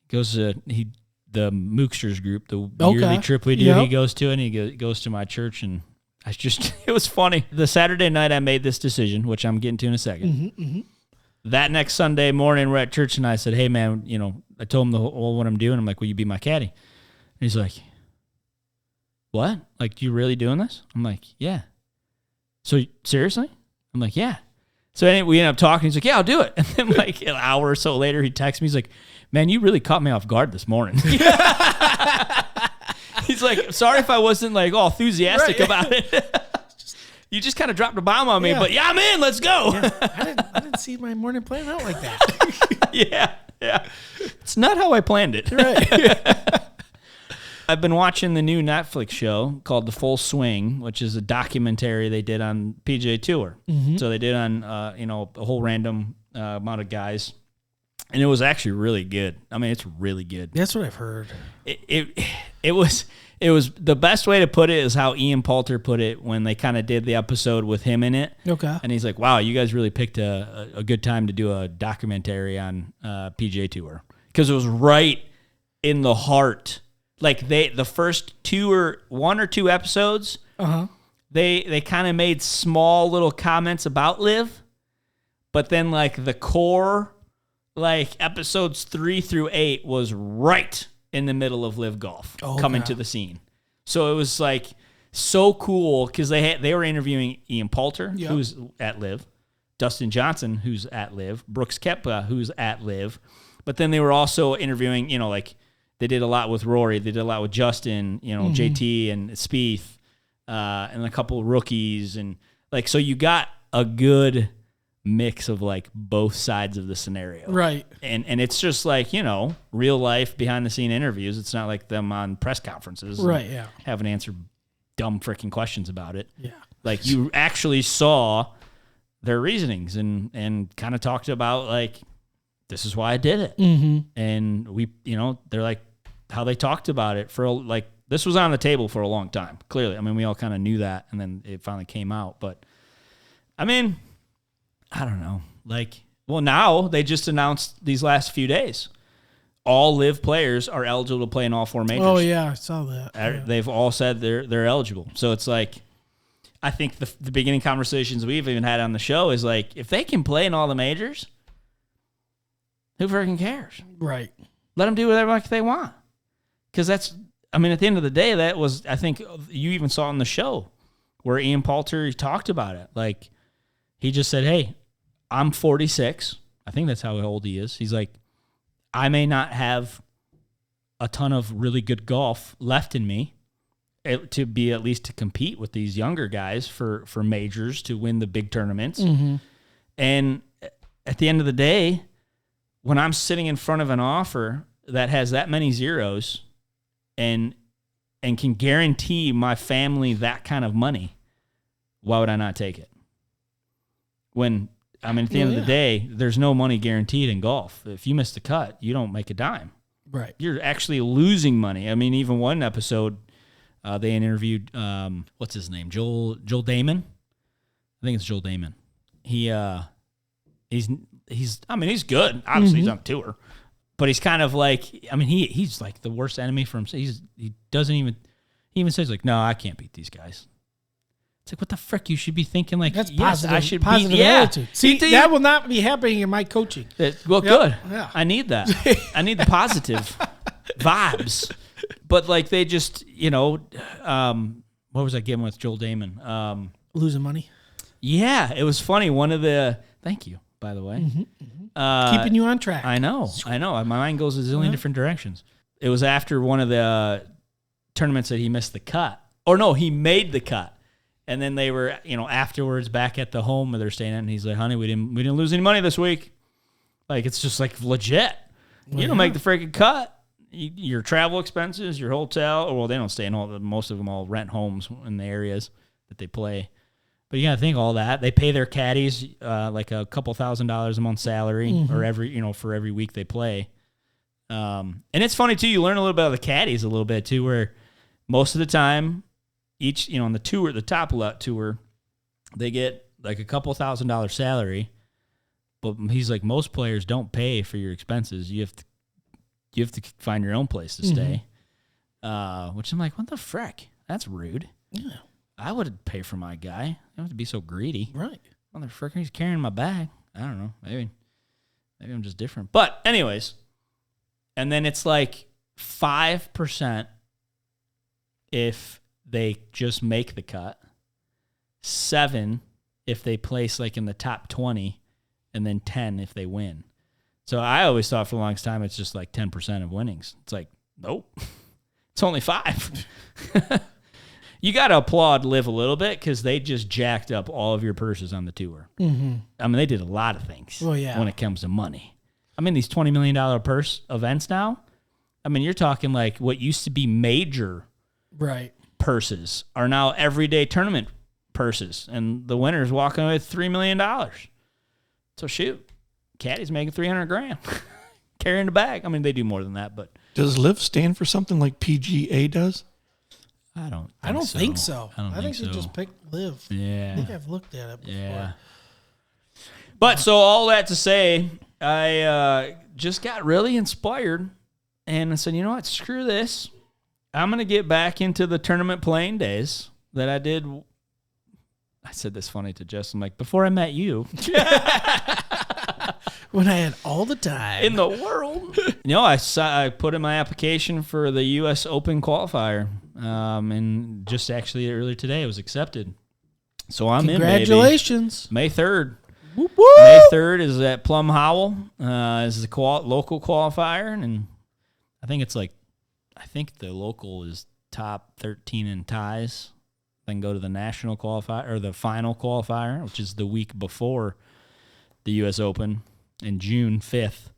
goes to the Mooksters group, the yearly trip we do. Yep. He goes to it, and he goes to my church, and it was funny. The Saturday night I made this decision, which I'm getting to in a second. Mm-hmm, mm-hmm. That next Sunday morning, we're at church, and I said, hey, man, I told him what I'm doing. I'm like, will you be my caddy? And he's like, what? Like, you really doing this? I'm like, yeah. So, seriously? I'm like, yeah. So anyway, we end up talking. He's like, yeah, I'll do it. And then like an hour or so later, he texts me. He's like, man, you really caught me off guard this morning. He's like, sorry if I wasn't like all enthusiastic about it. You just kind of dropped a bomb on me, but yeah, I'm in. Let's go. Yeah, I didn't see my morning plan out like that. Yeah. It's not how I planned it. Right. I've been watching the new Netflix show called The Full Swing, which is a documentary they did on PGA Tour. Mm-hmm. So they did on, a whole random amount of guys. And it was actually really good. I mean, it's really good. That's what I've heard. It was the best way to put it is how Ian Poulter put it when they kind of did the episode with him in it. Okay. And he's like, wow, you guys really picked a good time to do a documentary on PGA Tour. Because it was right in the heart. Like the first one or two episodes, they kind of made small little comments about Liv. But then like the core, like episodes 3 through 8 was right in the middle of Liv Golf coming to the scene. So it was like so cool because they were interviewing Ian Poulter, who's at Liv, Dustin Johnson, who's at Liv, Brooks Koepka, who's at Liv. But then they were also interviewing, like they did a lot with Rory, they did a lot with Justin, JT and Spieth, and a couple of rookies, and like so you got a good mix of like both sides of the scenario. Right. And it's just like, real life behind the scene interviews. It's not like them on press conferences. Right, yeah. Having to answer dumb freaking questions about it. Yeah. Like you actually saw their reasonings and kind of talked about like, this is why I did it. Mm-hmm. And we, they're like how they talked about it for like, this was on the table for a long time. Clearly. I mean, we all kind of knew that and then it finally came out, but I mean, I don't know. Like, well, now they just announced these last few days, all live players are eligible to play in all 4 majors. Oh yeah, I saw that. Yeah. They've all said they're eligible. So it's like, I think the beginning conversations we've even had on the show is like, if they can play in all the majors, who freaking cares? Right. Let them do whatever they want. Because that's, I mean, at the end of the day, that was, I think you even saw on the show where Ian Poulter talked about it. Like, he just said, hey, I'm 46. I think that's how old he is. He's like, I may not have a ton of really good golf left in me to be at least to compete with these younger guys for majors to win the big tournaments. Mm-hmm. And at the end of the day, when I'm sitting in front of an offer that has that many zeros and can guarantee my family that kind of money, why would I not take it? When, I mean, at the end of the day, there's no money guaranteed in golf. If you miss the cut, you don't make a dime. Right. You're actually losing money. I mean, even one episode, they interviewed, what's his name? Joel Damon. I think it's Joel Damon. He's good. Obviously, he's on tour, but he's kind of like, I mean, he's like the worst enemy for himself. He even says like, no, I can't beat these guys. It's like, what the frick? You should be thinking like, that's yes, positive, I should positive beat, attitude. See, that will not be happening in my coaching. Good. Yeah. I need that. I need the positive vibes. But like they just, what was I getting with Joel Damon? Losing money. Yeah, it was funny. Thank you, by the way. Keeping you on track. I know. My mind goes a zillion different directions. It was after one of the tournaments that he missed the cut. Or no, he made the cut. And then they were, afterwards back at the home where they're staying at, and he's like, honey, we didn't lose any money this week. Like, it's just like legit. You don't make the freaking cut. Your travel expenses, your hotel, well, they don't stay in all, most of them all rent homes in the areas that they play. But you got to think all that. They pay their caddies like a couple $1,000s a month salary or for every week they play. And it's funny too. You learn a little bit of the caddies a little bit too, where most of the time, each on the tour, the top lot tour, they get like a couple $1,000 salary. But he's like, most players don't pay for your expenses. You have to find your own place to stay. Which I'm like, what the frick? That's rude. Yeah. I would pay for my guy. I don't have to be so greedy. Right. Motherfucker, he's carrying my bag. I don't know. Maybe I'm just different. But anyways, and then it's like 5% if they just make the cut, 7 if they place like in the top 20, and then 10 if they win. So I always thought for the longest time it's just like 10% of winnings. It's like, nope. It's only 5. You got to applaud Live a little bit because they just jacked up all of your purses on the tour. Mm-hmm. I mean, they did a lot of things when it comes to money. I mean, these $20 million purse events now, I mean, you're talking like what used to be major purses are now everyday tournament purses, and the winner's walking away with $3 million. So shoot, Caddy's making $300,000 carrying the bag. I mean, they do more than that, but does Live stand for something like PGA does? I don't think so. I think they just picked Live. Yeah. I think I've looked at it before. Yeah. But so all that to say, I just got really inspired and I said, you know what? Screw this. I'm going to get back into the tournament playing days that I did. I said this funny to Jess. I'm like, before I met you. When I had all the time in the world. I put in my application for the U.S. Open qualifier. And just actually earlier today it was accepted. So I'm Congratulations. In, May 3rd. Whoop, whoop. May 3rd is at Plum Howell. Is the local qualifier. And I think the local is top 13 in ties. Then go to the national qualifier or the final qualifier, which is the week before the U.S. Open in June 5th.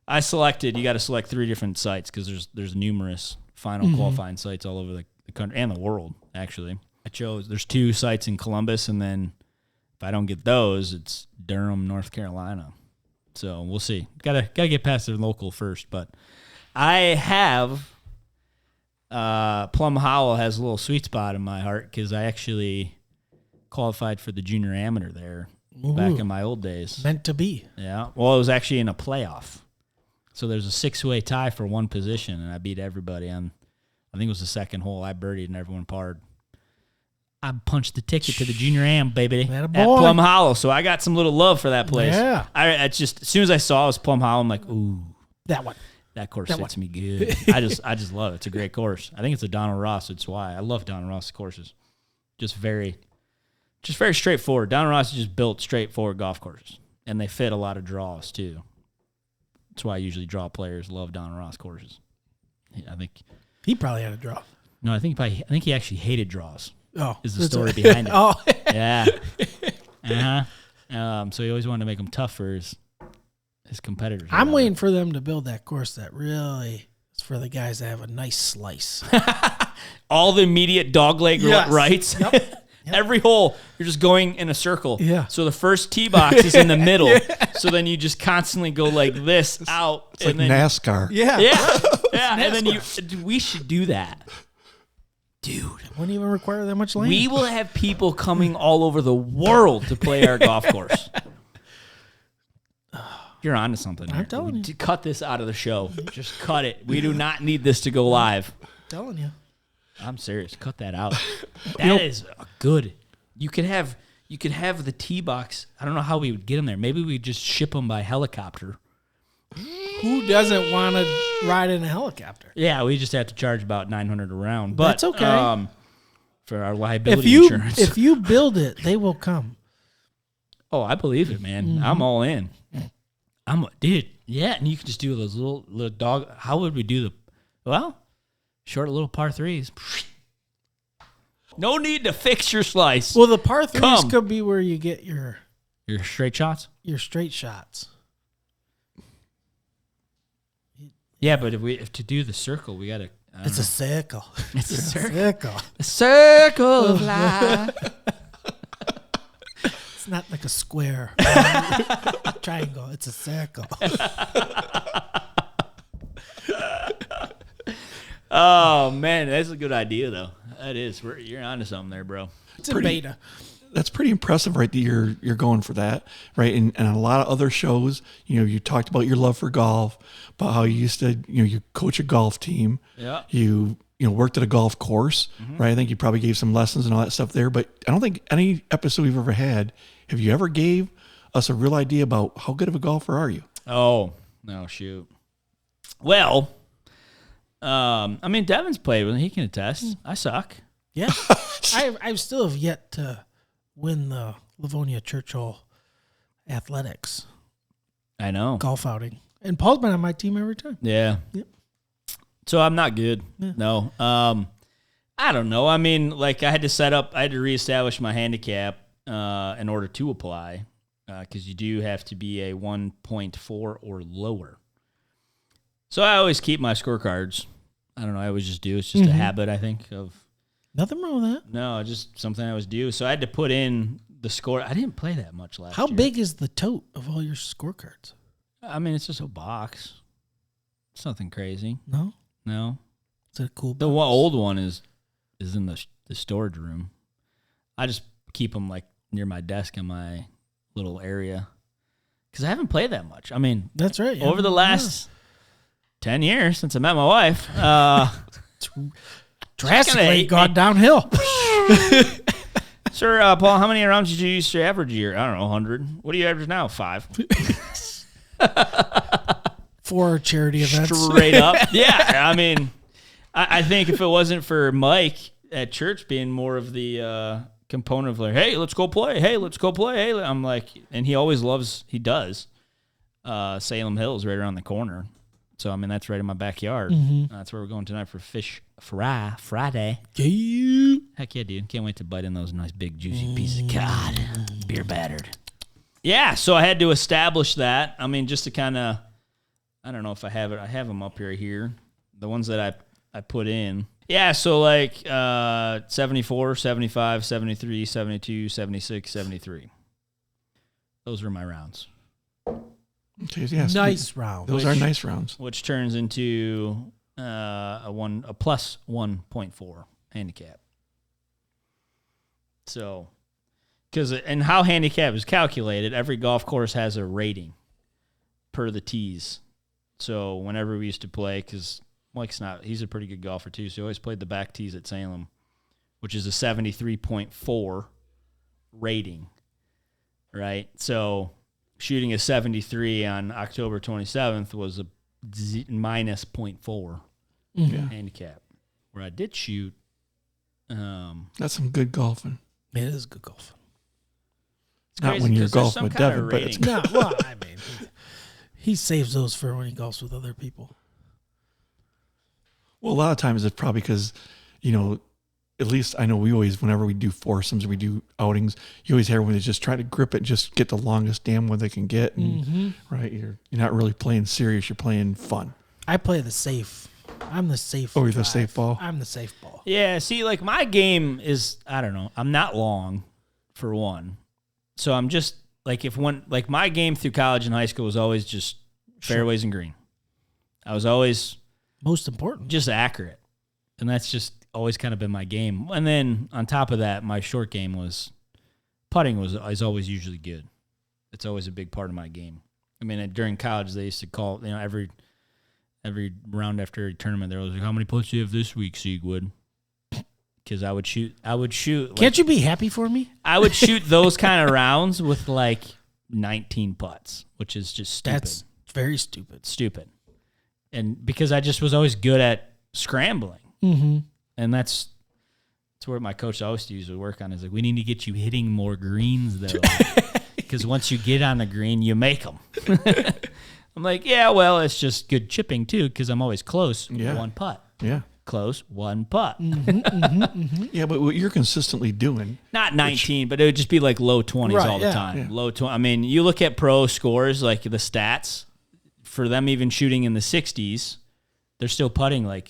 You got to select 3 different sites because there's numerous final qualifying sites all over the country and the world, actually. There's 2 sites in Columbus, and then if I don't get those, it's Durham, North Carolina. So we'll see. Gotta get past the local first, but I have Plum Howell has a little sweet spot in my heart because I actually qualified for the junior amateur there back in my old days. Meant to be. Yeah. Well, it was actually in a playoff. So there's a 6-way tie for one position, and I beat everybody on, I think it was the second hole. I birdied and everyone parred. I punched the ticket to the Junior Am, baby, at Plum Hollow. So I got some little love for that place. Yeah. I just, as soon as I saw it was Plum Hollow, I'm like, ooh. That one. That course fits me good. I just love it. It's a great course. I think it's a Donald Ross. It's why I love Donald Ross courses. Just very straightforward. Donald Ross is just built straightforward golf courses, and they fit a lot of draws too. That's why I usually draw players love Donald Ross courses. I think he probably had a draw. No, I think he actually hated draws. Oh, is the story behind it? Oh, yeah. So he always wanted to make them tough for his competitors. I'm waiting for them to build that course that really is for the guys that have a nice slice. All the immediate dogleg rights. Yep. Every hole, you're just going in a circle. Yeah. So the first tee box is in the middle. Yeah. So then you just constantly go like this out. It's like NASCAR. Yeah. Yeah. And then we should do that. Dude. It wouldn't even require that much land. We will have people coming all over the world to play our golf course. You're onto something here. I'm telling you. Cut this out of the show. Just cut it. We do not need this to go live. I'm telling you. I'm serious. Cut that out. That is good. You could have the tee box. I don't know how we would get them there. Maybe we just ship them by helicopter. Who doesn't want to ride in a helicopter? Yeah, we just have to charge about $900 a round. But that's okay. For our liability insurance. If you build it, they will come. Oh, I believe it, man. Mm-hmm. I'm all in. Dude. Yeah, and you can just do those little dog. How would we do short little par threes? No need to fix your slice. Well, the par threes could be where you get your straight shots. Your straight shots. Yeah, but if to do the circle, we gotta. It's a circle. It's a circle. A circle of life. It's not like a square, triangle. It's a circle. Oh man, that's a good idea though. That is. You're onto something there, bro. It's a beta. That's pretty impressive, right? That you're going for that, right? And a lot of other shows, you talked about your love for golf, about how you used to, you coach a golf team. Yeah. You worked at a golf course, right? I think you probably gave some lessons and all that stuff there. But I don't think any episode we've ever had, have you ever gave us a real idea about how good of a golfer are you? Oh, no, shoot. Well, I mean, Devon's played with him. He can attest. I suck. Yeah. I still have yet to win the Livonia Churchill Athletics. I know. Golf outing. And Paul's been on my team every time. Yeah. Yep. So I'm not good. Yeah. No. I don't know. I mean, like I had to reestablish my handicap in order to apply because you do have to be a 1.4 or lower. So I always keep my scorecards. I don't know. I always just do. It's just a habit, I think, of. Nothing wrong with that. No, just something I always do. So I had to put in the score. I didn't play that much last year. How big is the tote of all your scorecards? I mean, it's just a box. It's nothing crazy. No? No. It's a cool box. The old one is in the storage room. I just keep them like near my desk in my little area because I haven't played that much. I mean, that's right. Over the last 10 years since I met my wife, drastically gone downhill. Sir, Paul, how many rounds did you use to average a year? I don't know, 100. What do you average now? 5. 4 charity events. Straight up. Yeah, I mean, I think if it wasn't for Mike at church being more of the component of like, hey, let's go play. Hey, let's go play. Hey, I'm like, and he does. Salem Hills right around the corner. So, I mean, that's right in my backyard. Mm-hmm. That's where we're going tonight for Fish Friday. Yeah. Heck yeah, dude. Can't wait to bite in those nice big juicy pieces of cod. Beer battered. Yeah, so I had to establish that. I mean, just to kind of, I don't know if I have it. I have them up here. The ones that I put in. Yeah, so like 74, 75, 73, 72, 76, 73. Those were my rounds. Okay, yes. Nice round. Those are nice rounds. Which turns into a plus 1.4 handicap. So and how handicap is calculated, every golf course has a rating per the tees. So whenever we used to play, because he's a pretty good golfer too, so he always played the back tees at Salem, which is a 73.4 rating, right? So shooting a 73 on October 27th was a minus 0.4 handicap. Where I did shoot. That's some good golfing. It is good golfing. Not when you're golfing with Devon, but it's no. Well, I mean, he saves those for when he golfs with other people. Well, a lot of times it's probably because, at least I know we always, whenever we do foursomes, we do outings, you always have everyone that's just trying to grip it, just get the longest damn one they can get. And, right, you're not really playing serious. You're playing fun. I play the safe. I'm the safe. Oh, you're the safe ball? I'm the safe ball. Yeah, see, like my game is, I don't know, I'm not long for one. So I'm just, like my game through college and high school was always just fairways and green. I was always most important, just accurate. And that's just always kind of been my game. And then on top of that, my short game putting is always usually good. It's always a big part of my game. I mean, during college, they used to call, every round after every tournament, they were like, how many putts do you have this week, Seguin? Because I would shoot. Can't you be happy for me? I would shoot those kind of rounds with 19 putts, which is just stupid. That's very stupid. Stupid. And because I just was always good at scrambling. Mm-hmm. And that's where my coach always used to work on is we need to get you hitting more greens, though. Because once you get on the green, you make them. I'm like, yeah, well, it's just good chipping, too, because I'm always close. Yeah. One putt. Yeah. Close, one putt. Yeah, but what you're consistently doing. Not 19, but it would just be low 20s all the time. Yeah. Low 20. I mean, you look at pro scores, the stats, for them even shooting in the 60s, they're still putting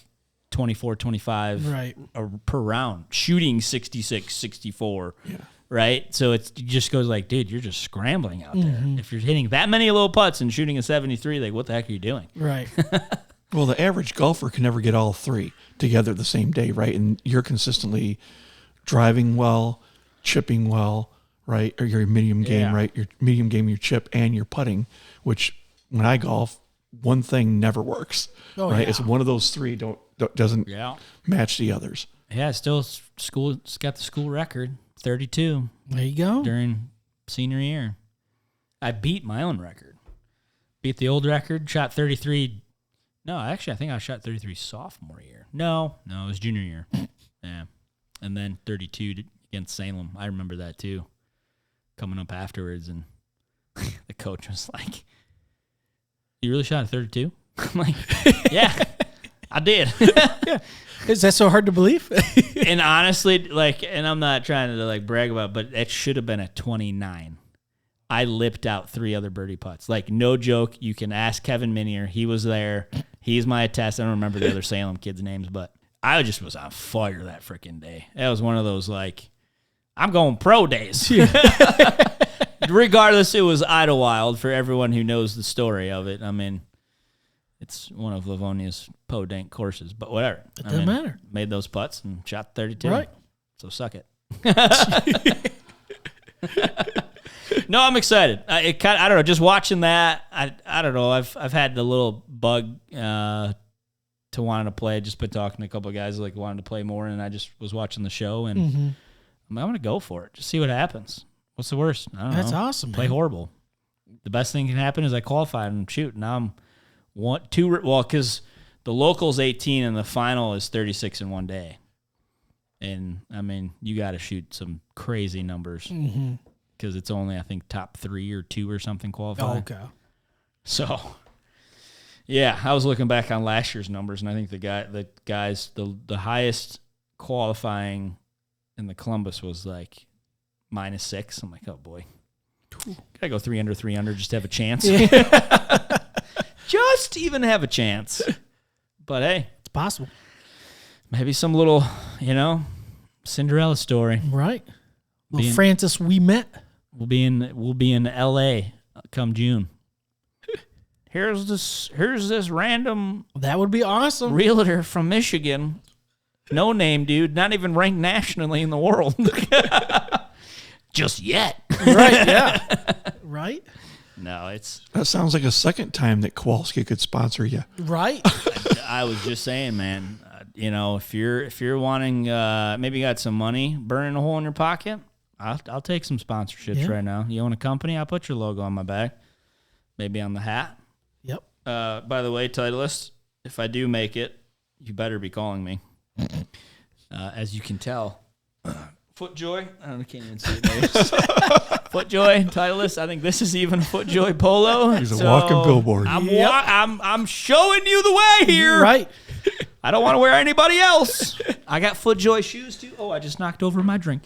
24, 25 per round, shooting 66, 64. Yeah. Right? So it just goes dude, you're just scrambling out there. If you're hitting that many little putts and shooting a 73, what the heck are you doing? Right. Well, the average golfer can never get all three together the same day, right? And you're consistently driving well, chipping well, right? Or your medium game, right? Your medium game, your chip, and your putting, which when I golf, one thing never works, right? Yeah. It's one of those three doesn't match the others. Yeah, it's got the school record, 32. There you go. During senior year. I beat my own record. Beat the old record, shot 33. No, actually, I think I shot 33 sophomore year. No, it was junior year. Yeah. And then 32 against Salem. I remember that, too. Coming up afterwards, and the coach was like, you really shot a 32? I'm like, yeah, I did. Yeah. Is that so hard to believe? And honestly, and I'm not trying to brag about it, but it should have been a 29. I lipped out 3 other birdie putts. No joke. You can ask Kevin Minier. He was there. He's my attest. I don't remember the other Salem kids' names, but I just was on fire that freaking day. That was one of those, I'm going pro days. Regardless, it was Idlewild for everyone who knows the story of it. I mean, it's one of Livonia's podunk courses, but whatever. It doesn't matter. Made those putts and shot 32. Right. So suck it. No, I'm excited. I don't know. Just watching that, I don't know. I've had the little bug to wanting to play. Just been talking to a couple of guys wanted to play more, and I just was watching the show, and I'm going to go for it. Just see what happens. What's the worst? I don't know. That's awesome. Play horrible. The best thing can happen is I qualified and shoot. Now I'm because the local's 18 and the final is 36 in one day. And I mean, you got to shoot some crazy numbers. Because it's only, I think, top 3 or 2 or something qualify. Oh, okay. So, yeah, I was looking back on last year's numbers, and I think the highest qualifying in the Columbus was -6. I'm like, oh boy, gotta go 3 under just to have a chance. Yeah. Just even have a chance. But hey, it's possible. Maybe some little, Cinderella story. Right. Well, Francis, we met. We'll be in L.A. come June. Here's this random. That would be awesome. Realtor from Michigan, no name dude, not even ranked nationally in the world. just yet. Right, yeah. Right? No, That sounds like a second time that Kowalski could sponsor you. Right? I was just saying, man, if you're wanting, maybe you got some money burning a hole in your pocket, I'll take some sponsorships right now. You own a company, I'll put your logo on my bag, maybe on the hat. Yep. By the way, Titleist, if I do make it, you better be calling me. As you can tell, Footjoy, I can't even see it. Footjoy, Titleist. I think this is even Footjoy polo. He's a walking billboard. I'm showing you the way here. Right. I don't want to wear anybody else. I got Footjoy shoes too. Oh, I just knocked over my drink.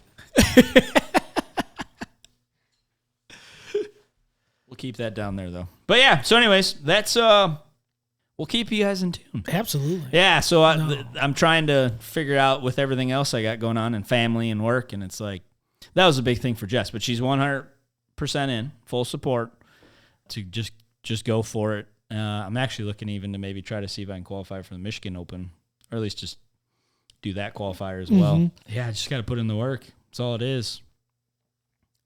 We'll keep that down there though. But yeah. So, anyways, that's we'll keep you guys in tune. Absolutely. Yeah. So I'm trying to figure out with everything else I got going on and family and work, and it's like. That was a big thing for Jess, but she's 100% in, full support to just go for it. I'm actually looking even to maybe try to see if I can qualify for the Michigan Open, or at least just do that qualifier as well. Yeah, I just got to put in the work. That's all it is.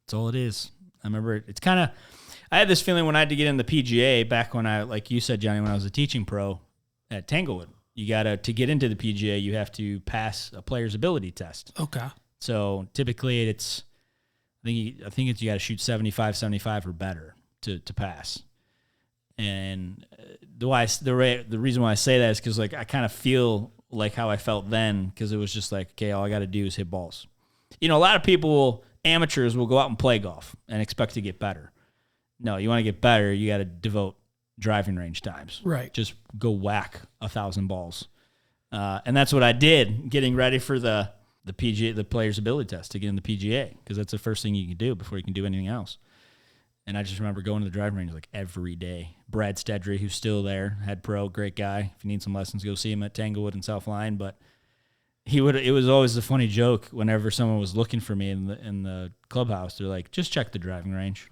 That's all it is. I remember it's kind of, I had this feeling when I had to get in the PGA back when I, like you said, Johnny, when I was a teaching pro at Tanglewood. You got to get into the PGA, you have to pass a player's ability test. Okay. So typically it's, I think it's you got to shoot 75 or better to pass. And the reason why I say that is because like I kind of feel like how I felt then, because it was just like, okay, all I got to do is hit balls. A lot of people, amateurs, will go out and play golf and expect to get better. No, you want to get better, you got to devote driving range times. Right. Just go whack 1,000 balls. And that's what I did, getting ready for the PGA, the player's ability test to get in the PGA, because that's the first thing you can do before you can do anything else. And I just remember going to the driving range like every day. Brad Stedry, who's still there, head pro, great guy. If you need some lessons, go see him at Tanglewood and South Line. But it was always a funny joke whenever someone was looking for me in the clubhouse. They're like, just check the driving range.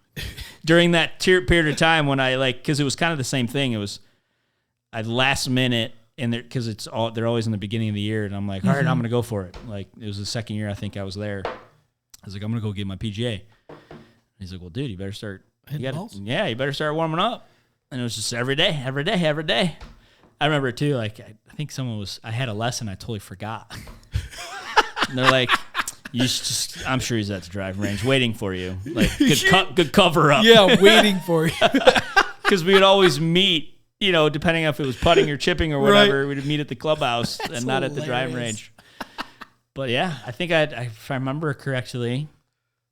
During that period of time when because it was kind of the same thing. It was at last minute. And because they're always in the beginning of the year, and I'm like, all right, I'm gonna go for it. Like it was the second year I think I was there. I was like, I'm gonna go get my PGA. And he's like, well, dude, you better start. You better start warming up. And it was just every day. I remember too. Like I think I had a lesson I totally forgot. And they're like, I'm sure he's at the driving range waiting for you. Like good cover up. Yeah, waiting for you. Because we would always meet. Depending on if it was putting or chipping or whatever, we'd meet at the clubhouse and not at the driving range. But yeah, I think if I remember correctly,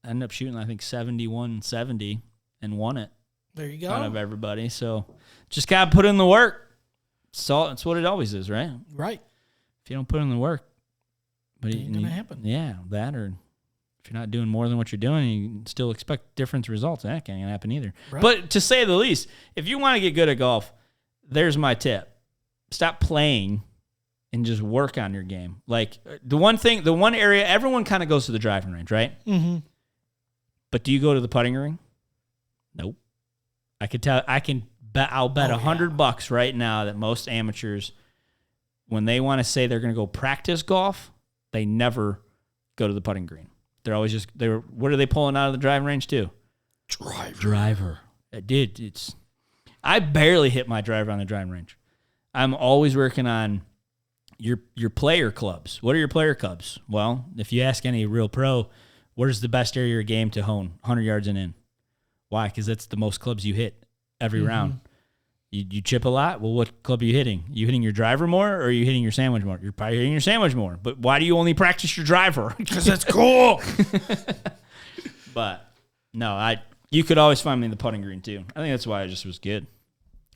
I ended up shooting, I think, 71-70 and won it. There you go. Out of everybody. So just got to put in the work. It's what it always is, right? Right. If you don't put in the work. But it ain't going to happen. Yeah, that, or if you're not doing more than what you're doing, you still expect different results. That can't happen either. Right. But to say the least, if you want to get good at golf, there's my tip. Stop playing and just work on your game. Like the one area, everyone kind of goes to the driving range, right? Mm-hmm. But do you go to the putting ring? Nope. I'll bet $100 right now that most amateurs, when they want to say they're going to go practice golf, they never go to the putting green. They're always what are they pulling out of the driving range too? Driver. I barely hit my driver on the driving range. I'm always working on your player clubs. What are your player clubs? Well, if you ask any real pro, where's the best area of your game to hone 100 yards and in? Why? Because that's the most clubs you hit every round. You chip a lot? Well, what club are you hitting? You hitting your driver more, or are you hitting your sandwich more? You're probably hitting your sandwich more. But why do you only practice your driver? Because that's cool. But no, you could always find me in the putting green too. I think that's why I just was good.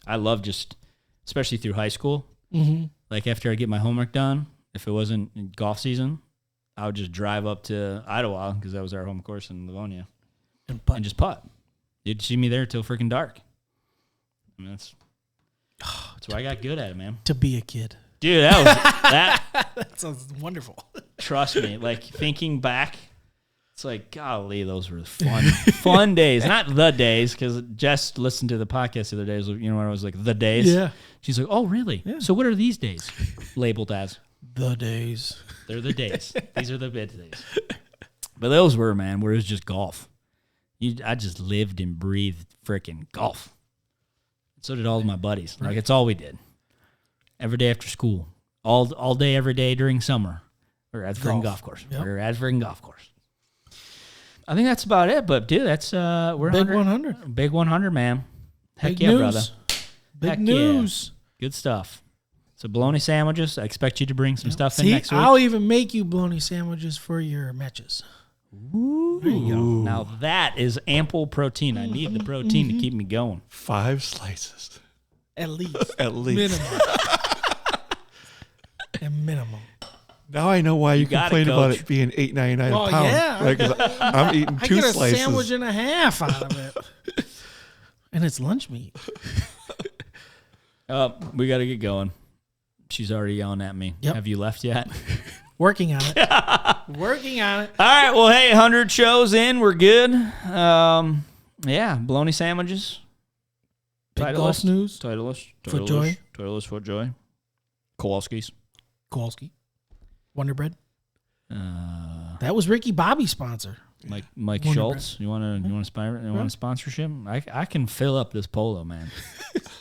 I love especially through high school. Mm-hmm. Like after I get my homework done, if it wasn't golf season, I would just drive up to Idlewild, because that was our home course in Bologna, and just putt. You'd see me there till freaking dark. I mean, that's why I got good at it, man. To be a kid. Dude, that sounds wonderful. Trust me, like thinking back, it's like, golly, those were fun days. Not the days, because Jess listened to the podcast the other day. When I was like, the days. Yeah. She's like, oh, really? Yeah. So what are these days labeled as? The days. They're the days. These are the bid days. But those were, man, where it was just golf. I just lived and breathed freaking golf. So did all of my buddies. Like, it's all we did. Every day after school. All day, every day during summer. We're at the freaking golf course. Yep. We're at the freaking golf course. I think that's about it, but dude, that's we're Big 100. 100. Big 100, man. Heck Big yeah, news. brother. Big Heck news. Yeah. Good stuff. So bologna sandwiches. I expect you to bring some stuff in See, next week. I'll even make you bologna sandwiches for your matches. Ooh. There you go. Now that is ample protein. I need the protein to keep me going. 5 slices. At least. At least. Minimum. A minimum. Now I know why you got complain it, about Coach. it being $8.99 Well, a pound. yeah. Right? 'Cause I'm eating I 2 get a slices. sandwich and a half out of it. And it's lunch meat. We got to get going. She's already yelling at me. Yep. Have you left yet? Working on it. Working on it. All right. Well, hey, 100 shows in. We're good. Yeah, bologna sandwiches. Big golf news. Titleist. Footjoy. Kowalski's. Kowalski. Wonder Bread. That was Ricky Bobby's sponsor. Mike Wonder Schultz. You want a sponsorship? I can fill up this polo, man.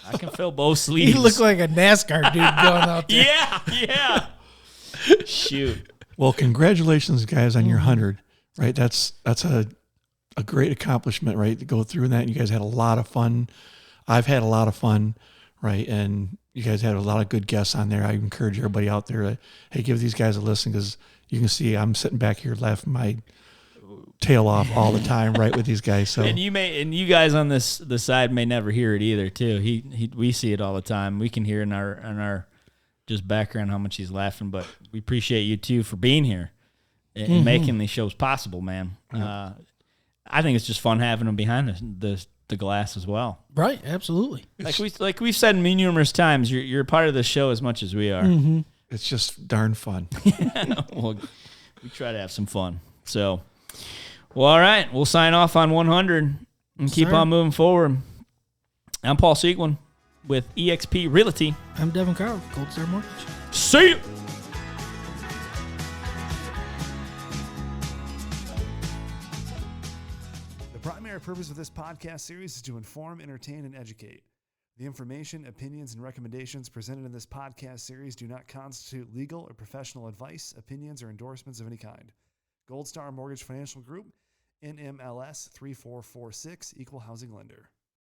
I can fill both sleeves. He looked like a NASCAR dude going out there. Yeah. Shoot. Well, congratulations, guys, on your 100. Right, that's a great accomplishment, right? To go through that, you guys had a lot of fun. I've had a lot of fun, right? And you guys had a lot of good guests on there. I encourage everybody out there to, hey, give these guys a listen, because you can see I'm sitting back here laughing my tail off all the time, right, with these guys. So and you guys on the side may never hear it either, too. We see it all the time. We can hear in our just background how much he's laughing, but we appreciate you too for being here and making these shows possible, man. I think it's just fun having them behind the glass as well. Right, absolutely. Like we've said numerous times, you're a part of the show as much as we are. Mm-hmm. it's just darn fun. Well, we try to have some fun. So, well, all right, we'll sign off on 100 and keep on moving forward. I'm Paul Seguin with eXp Realty. I'm Devon Carr, Gold Star Mortgage. See you. The primary purpose of this podcast series is to inform, entertain, and educate. The information, opinions, and recommendations presented in this podcast series do not constitute legal or professional advice, opinions, or endorsements of any kind. Gold Star Mortgage Financial Group, NMLS 3446, Equal Housing Lender.